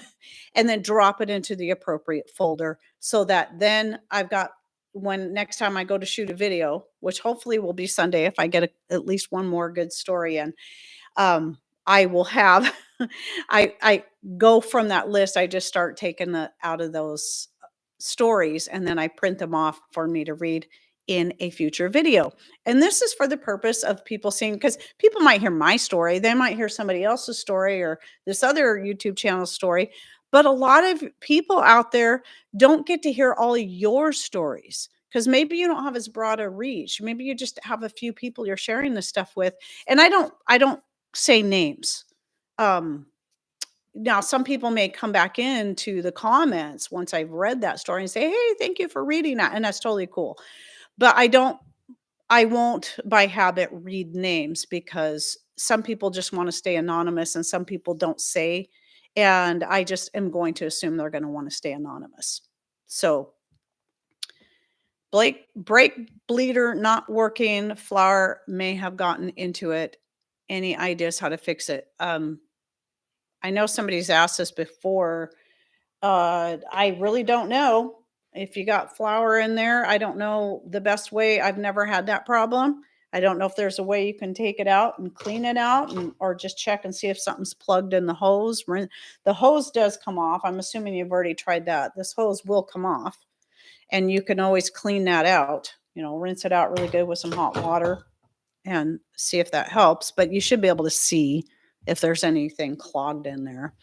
[SPEAKER 1] and then drop it into the appropriate folder so that then I've got, when next time I go to shoot a video, which hopefully will be Sunday if I get at least one more good story in, I will have, I go from that list. I just start taking out of those stories and then I print them off for me to read in a future video. And this is for the purpose of people seeing, because people might hear my story, they might hear somebody else's story or this other YouTube channel story. But a lot of people out there don't get to hear all of your stories because maybe you don't have as broad a reach. Maybe you just have a few people you're sharing this stuff with. And I don't say names. Now, some people may come back into the comments once I've read that story and say, "Hey, thank you for reading that." And that's totally cool. But I won't by habit read names because some people just want to stay anonymous and some people don't say. And I just am going to assume they're going to want to stay anonymous. So brake bleeder not working, flour may have gotten into it. Any ideas how to fix it? I know somebody's asked this before. I really don't know. If you got flour in there, I don't know the best way. I've never had that problem. I don't know if there's a way you can take it out and clean it out or just check and see if something's plugged in the hose. The hose does come off. I'm assuming you've already tried that. This hose will come off and you can always clean that out. Rinse it out really good with some hot water and see if that helps. But you should be able to see if there's anything clogged in there.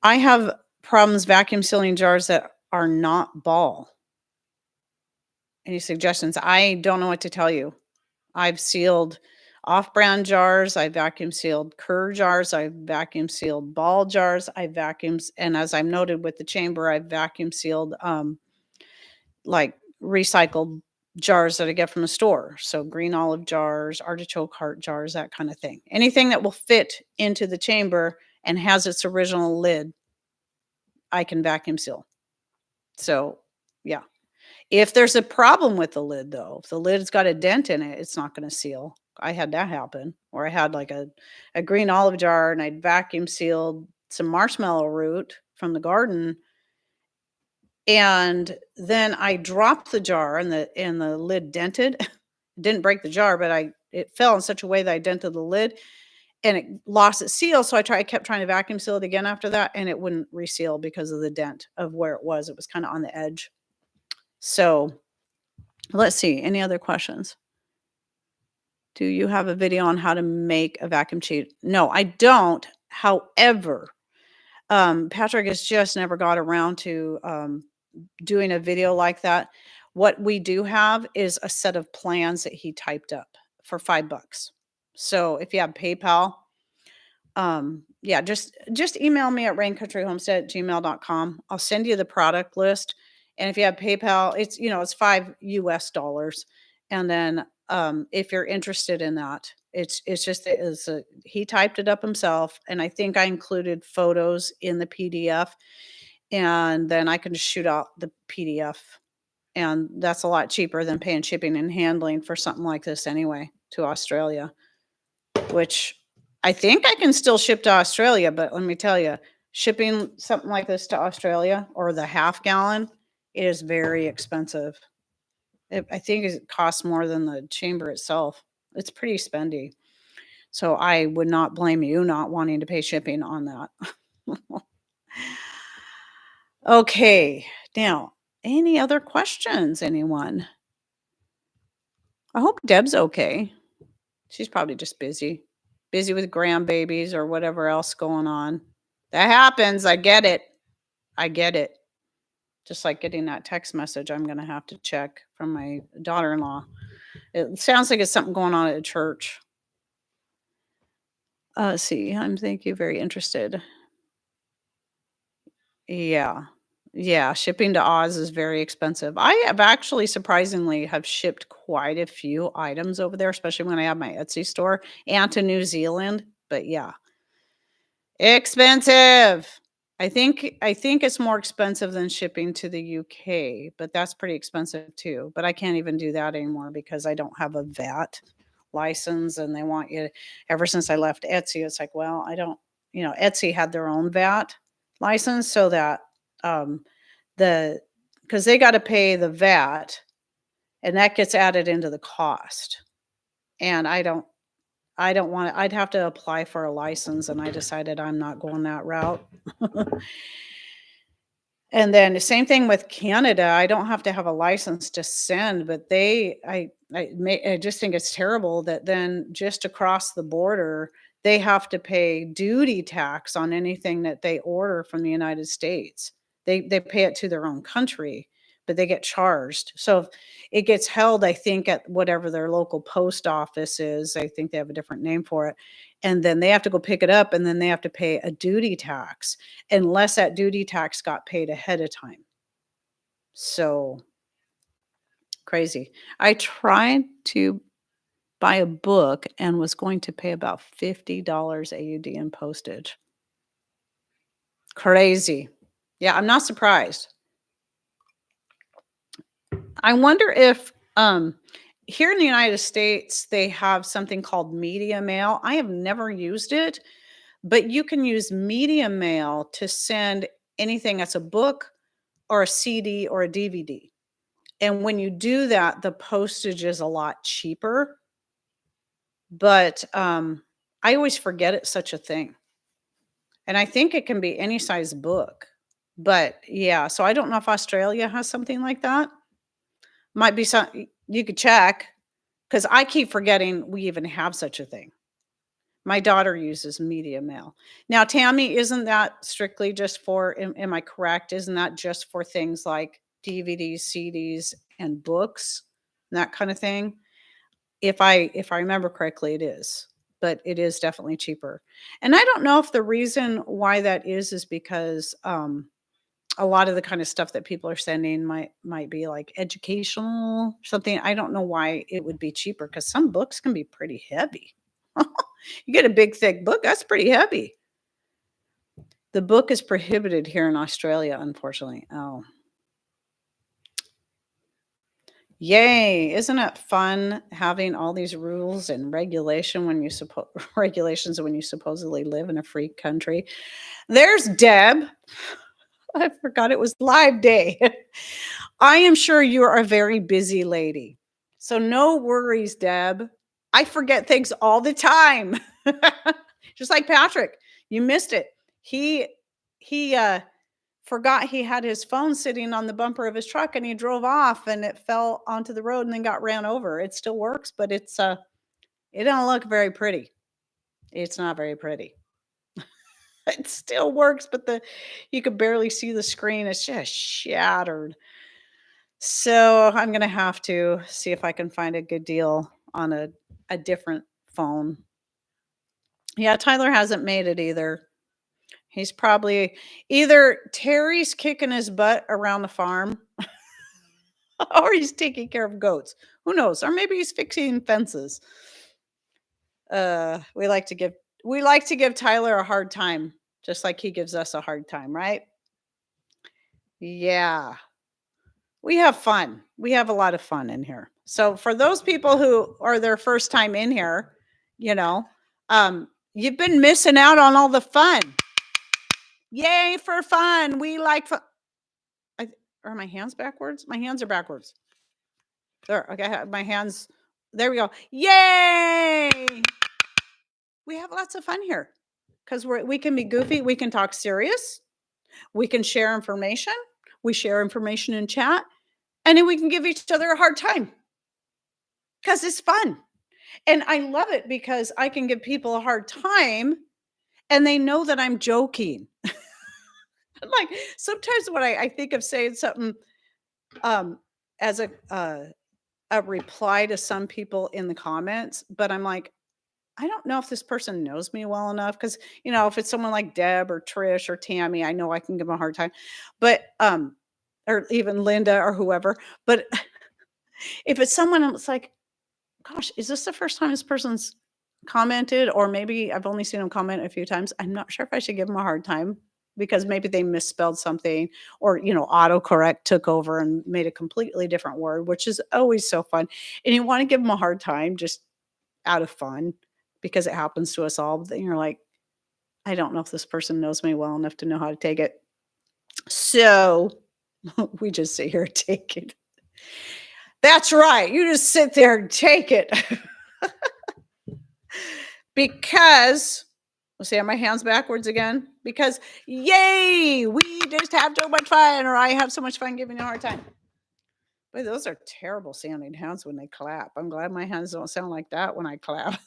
[SPEAKER 1] I have problems vacuum sealing jars that are not ball. Any suggestions? I don't know what to tell you. I've sealed off-brand jars. I vacuum sealed Kerr jars. I've vacuum sealed ball jars. And as I've noted with the chamber, I've vacuum sealed like recycled jars that I get from the store. So green olive jars, artichoke heart jars, that kind of thing. Anything that will fit into the chamber and has its original lid, I can vacuum seal. So yeah. If there's a problem with the lid though, if the lid's got a dent in it, it's not going to seal. I had that happen, or I had like a green olive jar and I'd vacuum sealed some marshmallow root from the garden. And then I dropped the jar and the lid dented. It didn't break the jar, but it fell in such a way that I dented the lid and it lost its seal. So I kept trying to vacuum seal it again after that, and it wouldn't reseal because of the dent of where it was. It was kind of on the edge. So let's see. Any other questions? Do you have a video on how to make a vacuum sheet? No, I don't. However, Patrick has just never got around to doing a video like that. What we do have is a set of plans that he typed up for $5. So if you have PayPal, Yeah, just email me at raincountryhomestead@gmail.com. I'll send you the product list. And if you have PayPal, it's $5 US. And then if you're interested in that, it's just he typed it up himself, and I think I included photos in the PDF, and then I can just shoot out the PDF. And that's a lot cheaper than paying shipping and handling for something like this anyway to Australia, which I think I can still ship to Australia, but let me tell you, shipping something like this to Australia or the half gallon is very expensive. I think it costs more than the chamber itself. It's pretty spendy. So I would not blame you not wanting to pay shipping on that. Okay. Now, any other questions, anyone? I hope Deb's okay. She's probably just busy with grandbabies or whatever else going on. That happens. I get it. I get it. Just like getting that text message I'm going to have to check from my daughter-in-law. It sounds like it's something going on at church. Let's see. Thank you. Very interested. Yeah. Yeah. Shipping to Oz is very expensive. I have actually surprisingly have shipped quite a few items over there, especially when I have my Etsy store, and to New Zealand. But yeah, expensive. I think it's more expensive than shipping to the UK, but that's pretty expensive too. But I can't even do that anymore because I don't have a VAT license, and they want you ever since I left Etsy, it's like, well, I don't, Etsy had their own VAT license so that um the because they got to pay the VAT, and that gets added into the cost. And I don't want I'd have to apply for a license, and I decided I'm not going that route. And then the same thing with Canada. I don't have to have a license to send, but I just think it's terrible that then just across the border, they have to pay duty tax on anything that they order from the United States. They pay it to their own country, but they get charged. So it gets held, I think, at whatever their local post office is. I think they have a different name for it. And then they have to go pick it up, and then they have to pay a duty tax unless that duty tax got paid ahead of time. So crazy. I tried to buy a book and was going to pay about $50 AUD in postage. Crazy. Yeah, I'm not surprised. I wonder if here in the United States they have something called media mail. I have never used it, but you can use media mail to send anything that's a book or a CD or a DVD. And when you do that, the postage is a lot cheaper. But I always forget it's such a thing. And I think it can be any size book. But yeah, so I don't know if Australia has something like that. Might be some you could check, because I keep forgetting we even have such a thing. My daughter uses media mail. Now, Tammy, isn't that strictly just for, am I correct? Isn't that just for things like DVDs, CDs, and books, and that kind of thing? If I remember correctly, it is, but it is definitely cheaper. And I don't know if the reason why that is because a lot of the kind of stuff that people are sending might be like educational something. I don't know why it would be cheaper, because some books can be pretty heavy. You get a big thick book, that's pretty heavy. The book is prohibited here in Australia, unfortunately. Oh. Yay. Isn't it fun having all these rules and regulations when you supposedly live in a free country? There's Deb. I forgot it was live day. I am sure you're a very busy lady. So no worries, Deb. I forget things all the time. Just like Patrick. You missed it. He forgot he had his phone sitting on the bumper of his truck, and he drove off, and it fell onto the road and then got ran over. It still works, but it don't look very pretty. It's not very pretty. It still works, but you could barely see the screen. It's just shattered. So I'm gonna have to see if I can find a good deal on a different phone. Yeah, Tyler hasn't made it either. He's probably either Terry's kicking his butt around the farm or he's taking care of goats. Who knows? Or maybe he's fixing fences. Uh, we like to give we like to give Tyler a hard time, just like he gives us a hard time, right? Yeah. We have fun. We have a lot of fun in here. So for those people who are their first time in here, you know, you've been missing out on all the fun. Yay for fun. We like fun. Are my hands backwards? My hands are backwards. There. Okay, I have my hands. There we go. Yay! We have lots of fun here because we can be goofy. We can talk serious. We can share information. We share information in chat, and then we can give each other a hard time because it's fun. And I love it because I can give people a hard time and they know that I'm joking. Like sometimes when I think of saying something as a reply to some people in the comments, but I'm like, I don't know if this person knows me well enough because if it's someone like Deb or Trish or Tammy, I know I can give them a hard time, but or even Linda or whoever. But if it's someone else, like, gosh, is this the first time this person's commented? Or maybe I've only seen them comment a few times. I'm not sure if I should give them a hard time because maybe they misspelled something or, autocorrect took over and made a completely different word, which is always so fun. And you want to give them a hard time just out of fun because it happens to us all. But then you're like, I don't know if this person knows me well enough to know how to take it. So we just sit here and take it. That's right. You just sit there and take it. Because, let's see, are my hands backwards again? Because, yay, we just have so much fun, or I have so much fun giving you a hard time. Boy, those are terrible sounding hands when they clap. I'm glad my hands don't sound like that when I clap.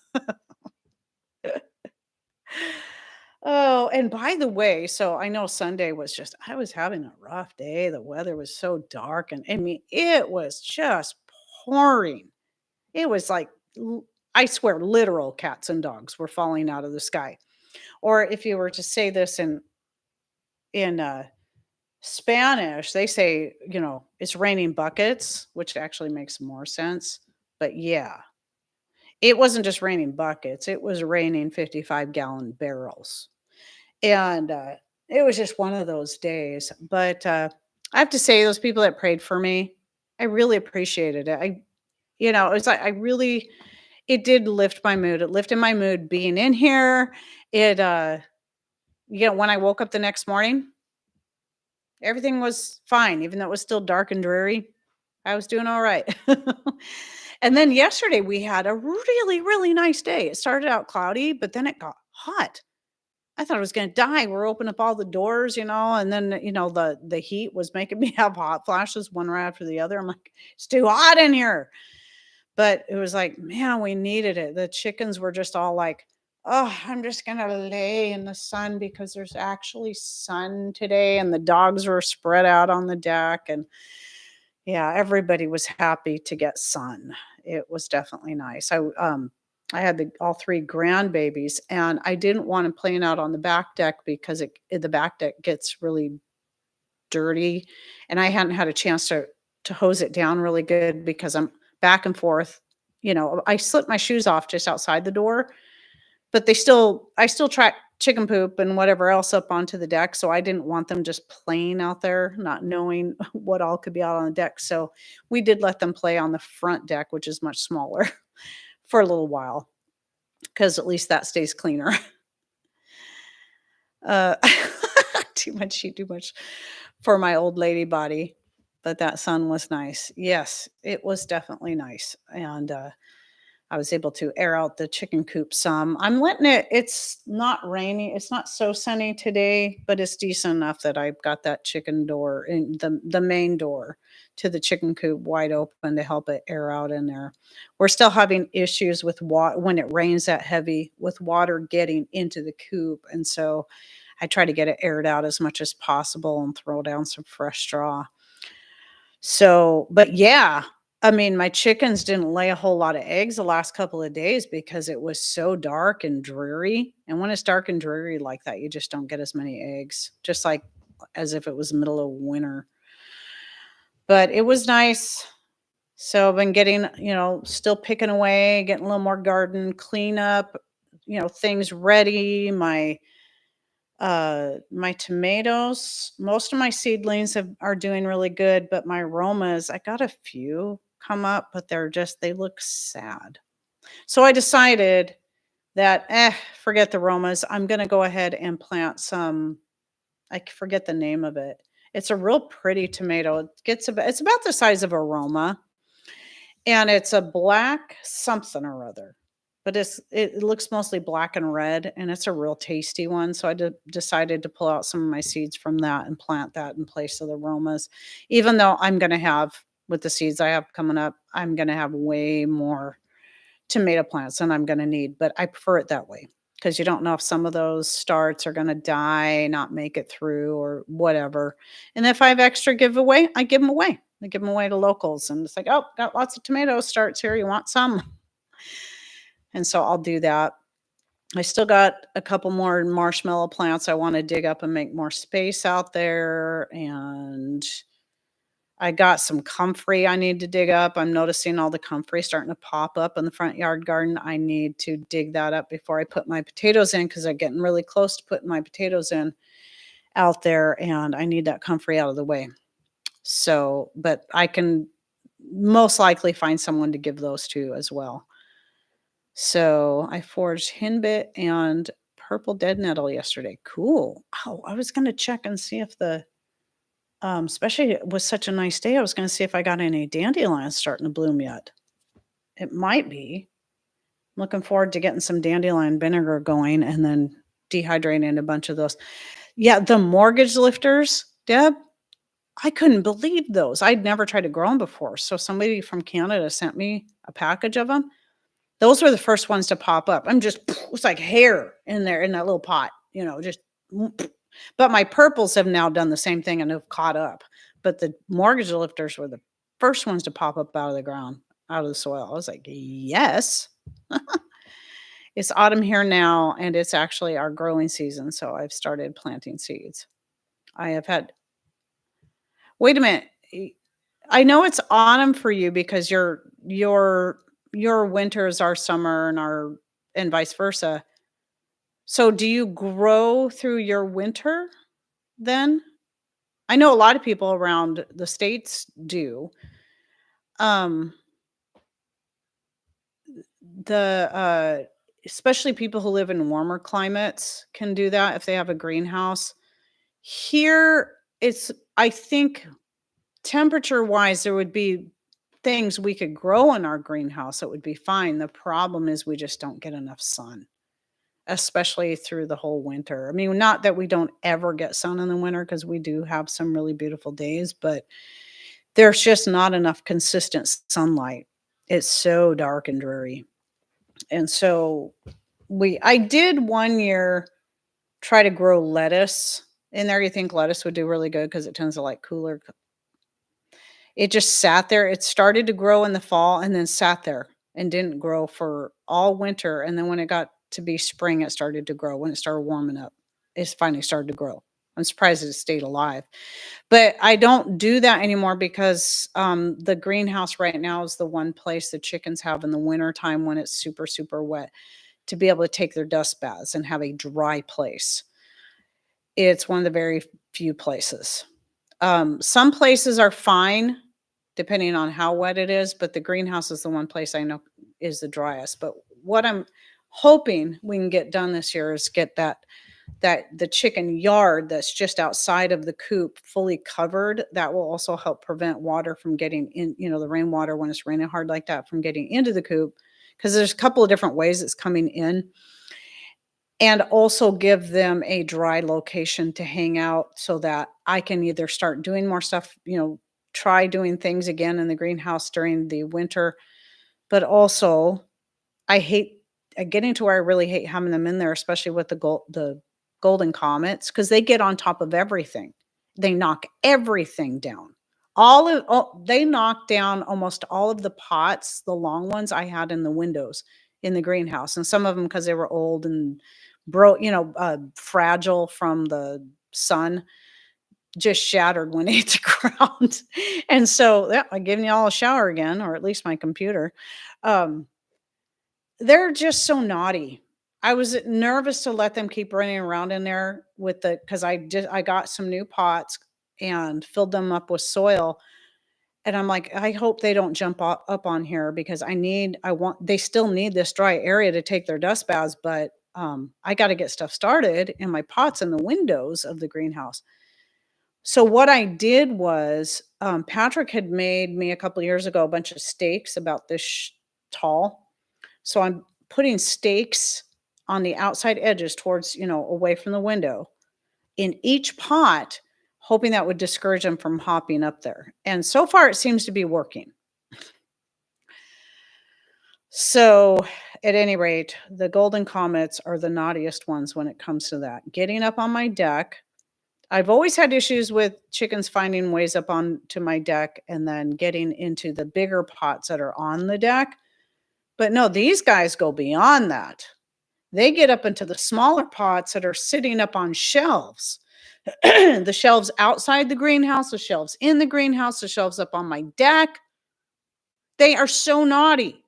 [SPEAKER 1] Oh, and by the way, so I know Sunday I was having a rough day. The weather was so dark, and I mean, it was just pouring. It was like, I swear, literal cats and dogs were falling out of the sky. Or if you were to say this in Spanish, they say, it's raining buckets, which actually makes more sense. But yeah, it wasn't just raining buckets; it was raining 55-gallon barrels. And, it was just one of those days, but, I have to say those people that prayed for me, I really appreciated it. It was like I really it did lift my mood. It lifted my mood being in here. It, when I woke up the next morning, everything was fine, even though it was still dark and dreary. I was doing all right. And then yesterday, we had a really, really nice day. It started out cloudy, but then it got hot. I thought I was gonna die. We're opening up all the doors, and then, the heat was making me have hot flashes one right after the other. I'm like, "It's too hot in here." But it was like, man, we needed it. The chickens were just all like, "Oh, I'm just gonna lay in the sun because there's actually sun today." And the dogs were spread out on the deck. And yeah, everybody was happy to get sun. It was definitely nice. I had all three grandbabies, and I didn't want them playing out on the back deck because the back deck gets really dirty, and I hadn't had a chance to hose it down really good because I'm back and forth. I slipped my shoes off just outside the door, but I still track chicken poop and whatever else up onto the deck, so I didn't want them just playing out there, not knowing what all could be out on the deck. So we did let them play on the front deck, which is much smaller, for a little while, because at least that stays cleaner. Uh, too much for my old lady body, but that sun was nice. Yes, it was definitely nice, and, I was able to air out the chicken coop some. I'm letting it's not rainy, it's not so sunny today, but it's decent enough that I've got that chicken door in the main door to the chicken coop wide open to help it air out in there. We're still having issues with water when it rains that heavy with water getting into the coop, and so I try to get it aired out as much as possible and throw down some fresh straw. So, but yeah, I mean, my chickens didn't lay a whole lot of eggs the last couple of days because it was so dark and dreary, and when it's dark and dreary like that, you just don't get as many eggs, just like as if it was middle of winter. But it was nice. So I've been getting, still picking away, getting a little more garden cleanup, things ready. My tomatoes, most of my seedlings are doing really good, but my aromas, I got a few come up, but they look sad. So I decided that, forget the aromas. I'm going to go ahead and plant some, forget the name of it. It's a real pretty tomato. It's about the size of a Roma, and it's a black something or other, but it looks mostly black and red, and it's a real tasty one, so I decided to pull out some of my seeds from that and plant that in place of the Romas, even though I'm gonna have with the seeds I have coming up, I'm gonna have way more tomato plants than I'm gonna need, but I prefer it that way because you don't know if some of those starts are gonna die, not make it through, or whatever. And if I have extra giveaway, I give them away. I give them away to locals, and it's like, "Oh, got lots of tomato starts here. You want some?" And so I'll do that. I still got a couple more marshmallow plants I wanna dig up and make more space out there, and I got some comfrey I need to dig up. I'm noticing all the comfrey starting to pop up in the front yard garden. I need to dig that up before I put my potatoes in because I'm getting really close to putting my potatoes in out there, and I need that comfrey out of the way. So, but I can most likely find someone to give those to as well. So I foraged henbit and purple dead nettle yesterday. Cool. Oh, I was going to check and see if especially it was such a nice day, I was gonna see if I got any dandelions starting to bloom yet. It might be. I'm looking forward to getting some dandelion vinegar going and then dehydrating a bunch of those. Yeah, the mortgage lifters, Deb, I couldn't believe those. I'd never tried to grow them before. So somebody from Canada sent me a package of them. Those were the first ones to pop up. It's like hair in there in that little pot, just but my purples have now done the same thing and have caught up. But the mortgage lifters were the first ones to pop up out of the ground, out of the soil. I was like, yes. It's autumn here now, and it's actually our growing season. So I've started planting seeds. I have had, wait a minute. I know it's autumn for you because your winters are summer and vice versa. So do you grow through your winter then? I know a lot of people around the states do. Um, especially people who live in warmer climates can do that if they have a greenhouse. Here, I think temperature-wise, there would be things we could grow in our greenhouse that would be fine. The problem is we just don't get enough sun, especially through the whole winter. I mean, not that we don't ever get sun in the winter because we do have some really beautiful days, but there's just not enough consistent sunlight. It's so dark and dreary. And so I did one year try to grow lettuce in there. You think lettuce would do really good because it tends to like cooler. It just sat there. It started to grow in the fall and then sat there and didn't grow for all winter. And then when it got to be spring, it started to grow. When it started warming up, it finally started to grow. I'm surprised it stayed alive. But I don't do that anymore because the greenhouse right now is the one place the chickens have in the wintertime when it's super, super wet to be able to take their dust baths and have a dry place. It's one of the very few places. Some places are fine depending on how wet it is, but the greenhouse is the one place I know is the driest. But what I'm hoping we can get done this year is get that the chicken yard that's just outside of the coop fully covered. That will also help prevent water from getting in, the rainwater when it's raining hard like that from getting into the coop, because there's a couple of different ways it's coming in, and also give them a dry location to hang out so that I can either start doing more stuff, try doing things again in the greenhouse during the winter, but also I hate getting to where I really hate having them in there, especially with the golden comets, because they get on top of everything. They knock everything down. They knocked down almost all of the pots, the long ones I had in the windows in the greenhouse, and some of them because they were old and fragile from the sun, just shattered when they hit the ground. And so, yeah, I'm giving y'all a shower again, or at least my computer. Um, they're just so naughty. I was nervous to let them keep running around in there with because I got some new pots and filled them up with soil, and I'm like, I hope they don't jump up on here because they still need this dry area to take their dust baths, but I got to get stuff started in my pots in the windows of the greenhouse. So what I did was, Patrick had made me a couple of years ago a bunch of stakes about this tall. So I'm putting stakes on the outside edges towards, away from the window in each pot, hoping that would discourage them from hopping up there. And so far, it seems to be working. So, at any rate, the golden comets are the naughtiest ones when it comes to that. Getting up on my deck. I've always had issues with chickens finding ways up onto my deck and then getting into the bigger pots that are on the deck. But no, these guys go beyond that. They get up into the smaller pots that are sitting up on shelves. The shelves outside the greenhouse, the shelves in the greenhouse, the shelves up on my deck. They are so naughty.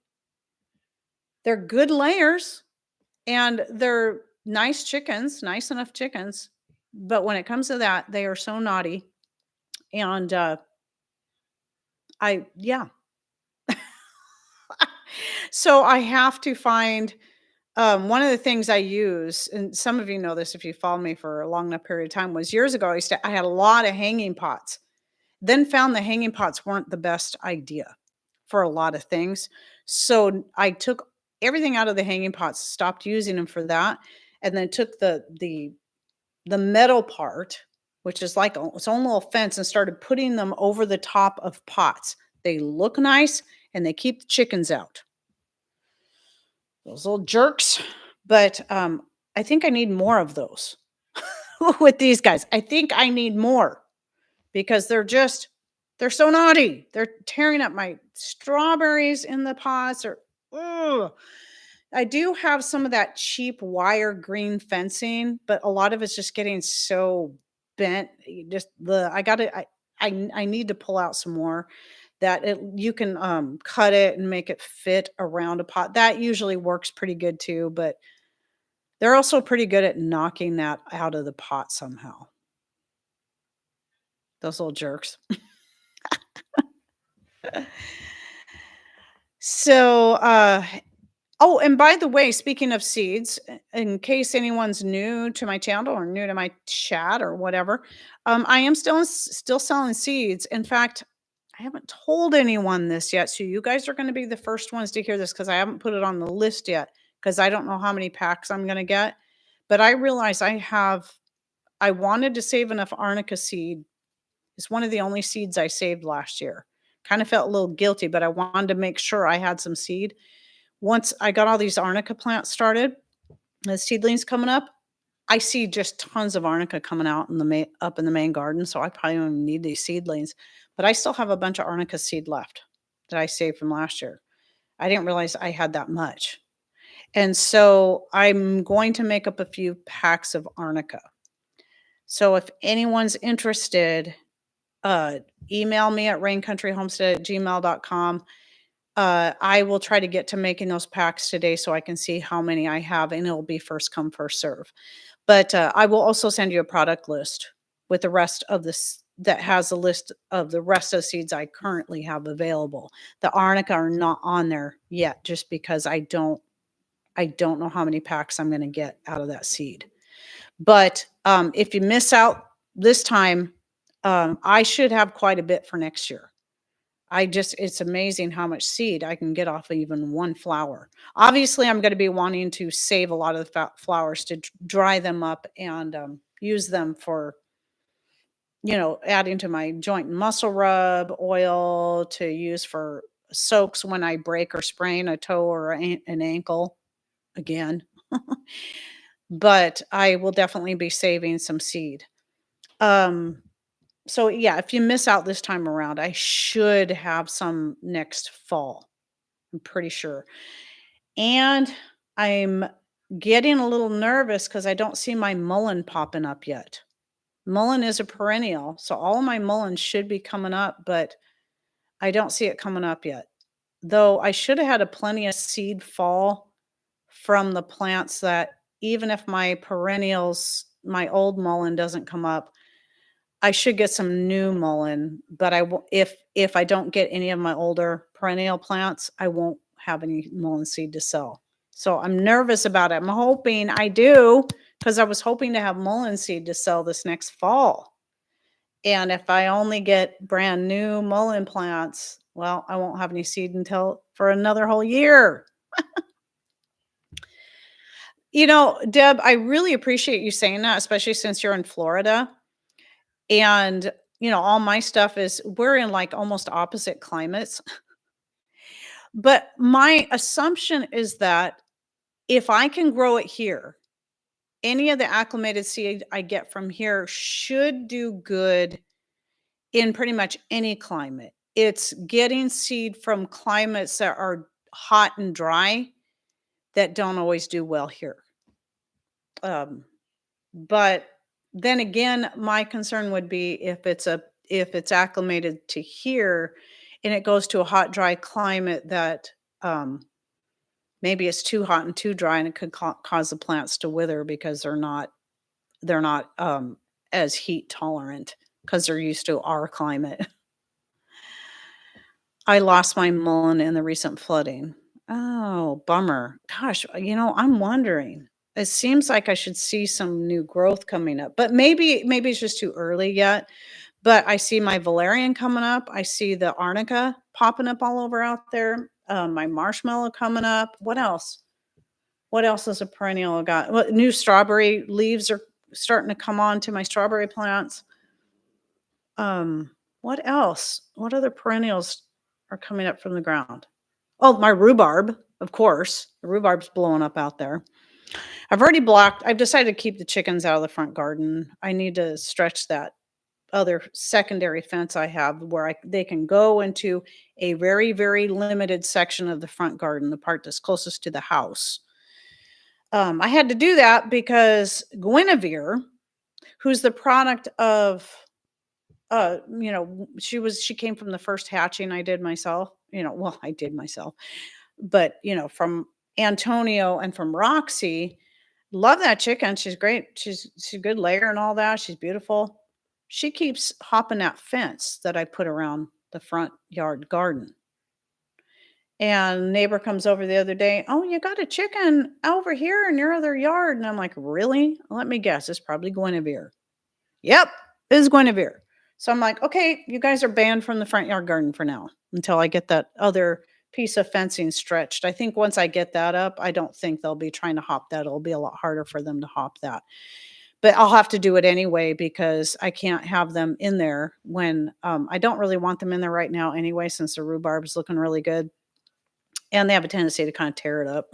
[SPEAKER 1] They're good layers and they're nice chickens, nice enough chickens. But when it comes to that, they are so naughty. And yeah. So I have to find one of the things I use, and some of you know this if you follow me for a long enough period of time, was years ago I had a lot of hanging pots. Then found the hanging pots weren't the best idea for a lot of things. So I took everything out of the hanging pots, stopped using them for that, and then took the metal part, which is like its own little fence, and started putting them over the top of pots. They look nice and they keep the chickens out. Those little jerks. But I think I need more of those with these guys. I think I need more because they're so naughty. They're tearing up my strawberries in the pots or ugh. I do have some of that cheap wire green fencing, but a lot of it's just getting so bent. I need to pull out some more that you can cut it and make it fit around a pot. That usually works pretty good too, but they're also pretty good at knocking that out of the pot somehow. Those little jerks. So, oh, and by the way, speaking of seeds, in case anyone's new to my channel or new to my chat or whatever, I am still selling seeds. In fact, I haven't told anyone this yet, so you guys are going to be the first ones to hear this because I haven't put it on the list yet because I don't know how many packs I'm going to get. But I realize I wanted to save enough arnica seed. It's one of the only seeds I saved last year. Kind of felt a little guilty, but I wanted to make sure I had some seed. Once I got all these arnica plants started, the seedlings coming up, I see just tons of arnica coming out up in the main garden, so I probably don't even need these seedlings. But I still have a bunch of arnica seed left that I saved from last year. I didn't realize I had that much. And so I'm going to make up a few packs of arnica. So if anyone's interested, uh, email me at raincountryhomestead@gmail.com. I will try to get to making those packs today so I can see how many I have, and it'll be first come, first serve. But I will also send you a product list with the rest of this that has a list of the rest of the seeds I currently have available. The arnica are not on there yet, just because I don't know how many packs I'm going to get out of that seed. But if you miss out this time, I should have quite a bit for next year. It's amazing how much seed I can get off of even one flower. Obviously, I'm going to be wanting to save a lot of the flowers to dry them up and use them for, adding to my joint and muscle rub oil to use for soaks when I break or sprain a toe or an ankle again. But I will definitely be saving some seed. Um, So yeah, if you miss out this time around, I should have some next fall. I'm pretty sure. And I'm getting a little nervous because I don't see my mullein popping up yet. Mullein is a perennial, so all of my mullein should be coming up, but I don't see it coming up yet. Though I should have had a plenty of seed fall from the plants that even if my perennials, my old mullein doesn't come up, I should get some new mullein, but if I don't get any of my older perennial plants, I won't have any mullein seed to sell. So I'm nervous about it. I'm hoping I do because I was hoping to have mullein seed to sell this next fall. And if I only get brand new mullein plants, well, I won't have any seed until for another whole year. Deb, I really appreciate you saying that, especially since you're in Florida. And, all my stuff is we're in like almost opposite climates. But my assumption is that if I can grow it here, any of the acclimated seed I get from here should do good in pretty much any climate. It's getting seed from climates that are hot and dry that don't always do well here. Um, but then again, my concern would be if it's acclimated to here and it goes to a hot, dry climate that maybe it's too hot and too dry and it could cause the plants to wither because they're not as heat tolerant because they're used to our climate. I lost my mullein in the recent flooding. Oh, bummer. Gosh, I'm wondering. It seems like I should see some new growth coming up, but maybe it's just too early yet. But I see my valerian coming up. I see the arnica popping up all over out there. My marshmallow coming up. What else? What else is a perennial I got? Well, new strawberry leaves are starting to come on to my strawberry plants. Um, what else? What other perennials are coming up from the ground? Oh, my rhubarb, of course. The rhubarb's blowing up out there. I've decided to keep the chickens out of the front garden. I need to stretch that other secondary fence I have where they can go into a very, very limited section of the front garden, the part that's closest to the house. I had to do that because Guinevere, who's the product of she came from the first hatching I did myself, well, I did myself, but from Antonio and from Roxy. Love that chicken. She's great. She's a good layer and all that. She's beautiful. She keeps hopping that fence that I put around the front yard garden. And neighbor comes over the other day. Oh, you got a chicken over here in your other yard. And I'm like, really? Let me guess. It's probably Guinevere. Yep, it is Guinevere. So I'm like, okay, you guys are banned from the front yard garden for now until I get that other piece of fencing stretched. I think once I get that up, I don't think they'll be trying to hop that. It'll be a lot harder for them to hop that. But I'll have to do it anyway because I can't have them in there when I don't really want them in there right now anyway, since the rhubarb is looking really good. And they have a tendency to kind of tear it up.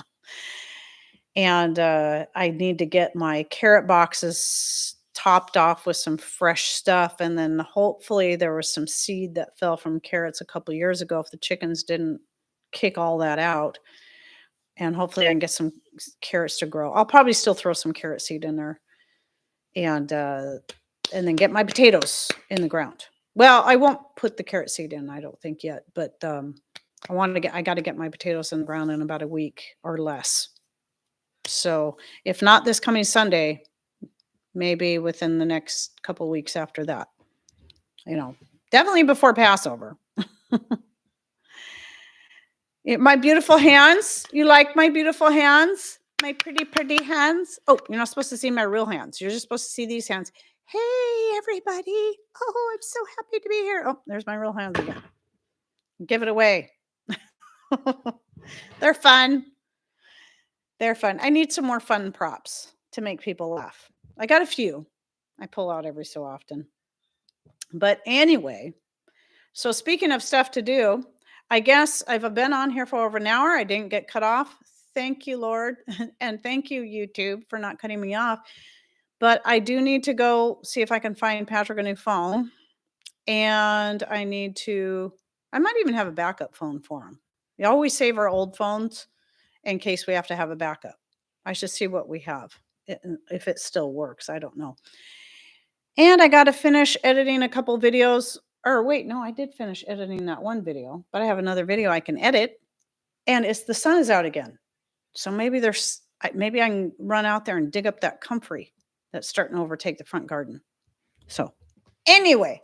[SPEAKER 1] And I need to get my carrot boxes topped off with some fresh stuff. And then hopefully there was some seed that fell from carrots a couple years ago if the chickens didn't kick all that out. And hopefully I can get some carrots to grow. I'll probably still throw some carrot seed in there and then get my potatoes in the ground. Well, I won't put the carrot seed in, I don't think yet, but I got to get my potatoes in the ground in about a week or less. So if not this coming Sunday, maybe within the next couple of weeks after that. Definitely before Passover. My beautiful hands. You like my beautiful hands? My pretty, pretty hands? Oh, you're not supposed to see my real hands. You're just supposed to see these hands. Hey, everybody. Oh, I'm so happy to be here. Oh, there's my real hands again. Give it away. They're fun. They're fun. I need some more fun props to make people laugh. I got a few I pull out every so often. But anyway, so speaking of stuff to do, I guess I've been on here for over an hour. I didn't get cut off. Thank you, Lord. And thank you, YouTube, for not cutting me off. But I do need to go see if I can find Patrick a new phone. and I might even have a backup phone for them. We always save our old phones in case we have to have a backup. I should see what we have, if it still works. I don't know. And I got to finish editing a couple videos. Or wait, no, I did finish editing that one video, but I have another video I can edit. And the sun is out again. So maybe maybe I can run out there and dig up that comfrey that's starting to overtake the front garden. So anyway,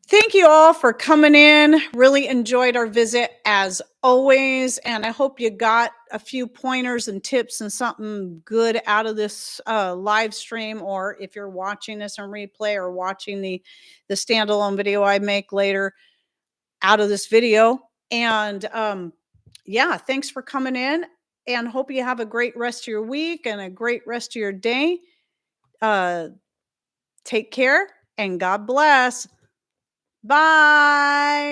[SPEAKER 1] thank you all for coming in. Really enjoyed our visit as always. And I hope you got a few pointers and tips and something good out of this live stream, or if you're watching this on replay or watching the standalone video I make later out of this video. And yeah, thanks for coming in, and hope you have a great rest of your week and a great rest of your day. Take care and God bless. Bye.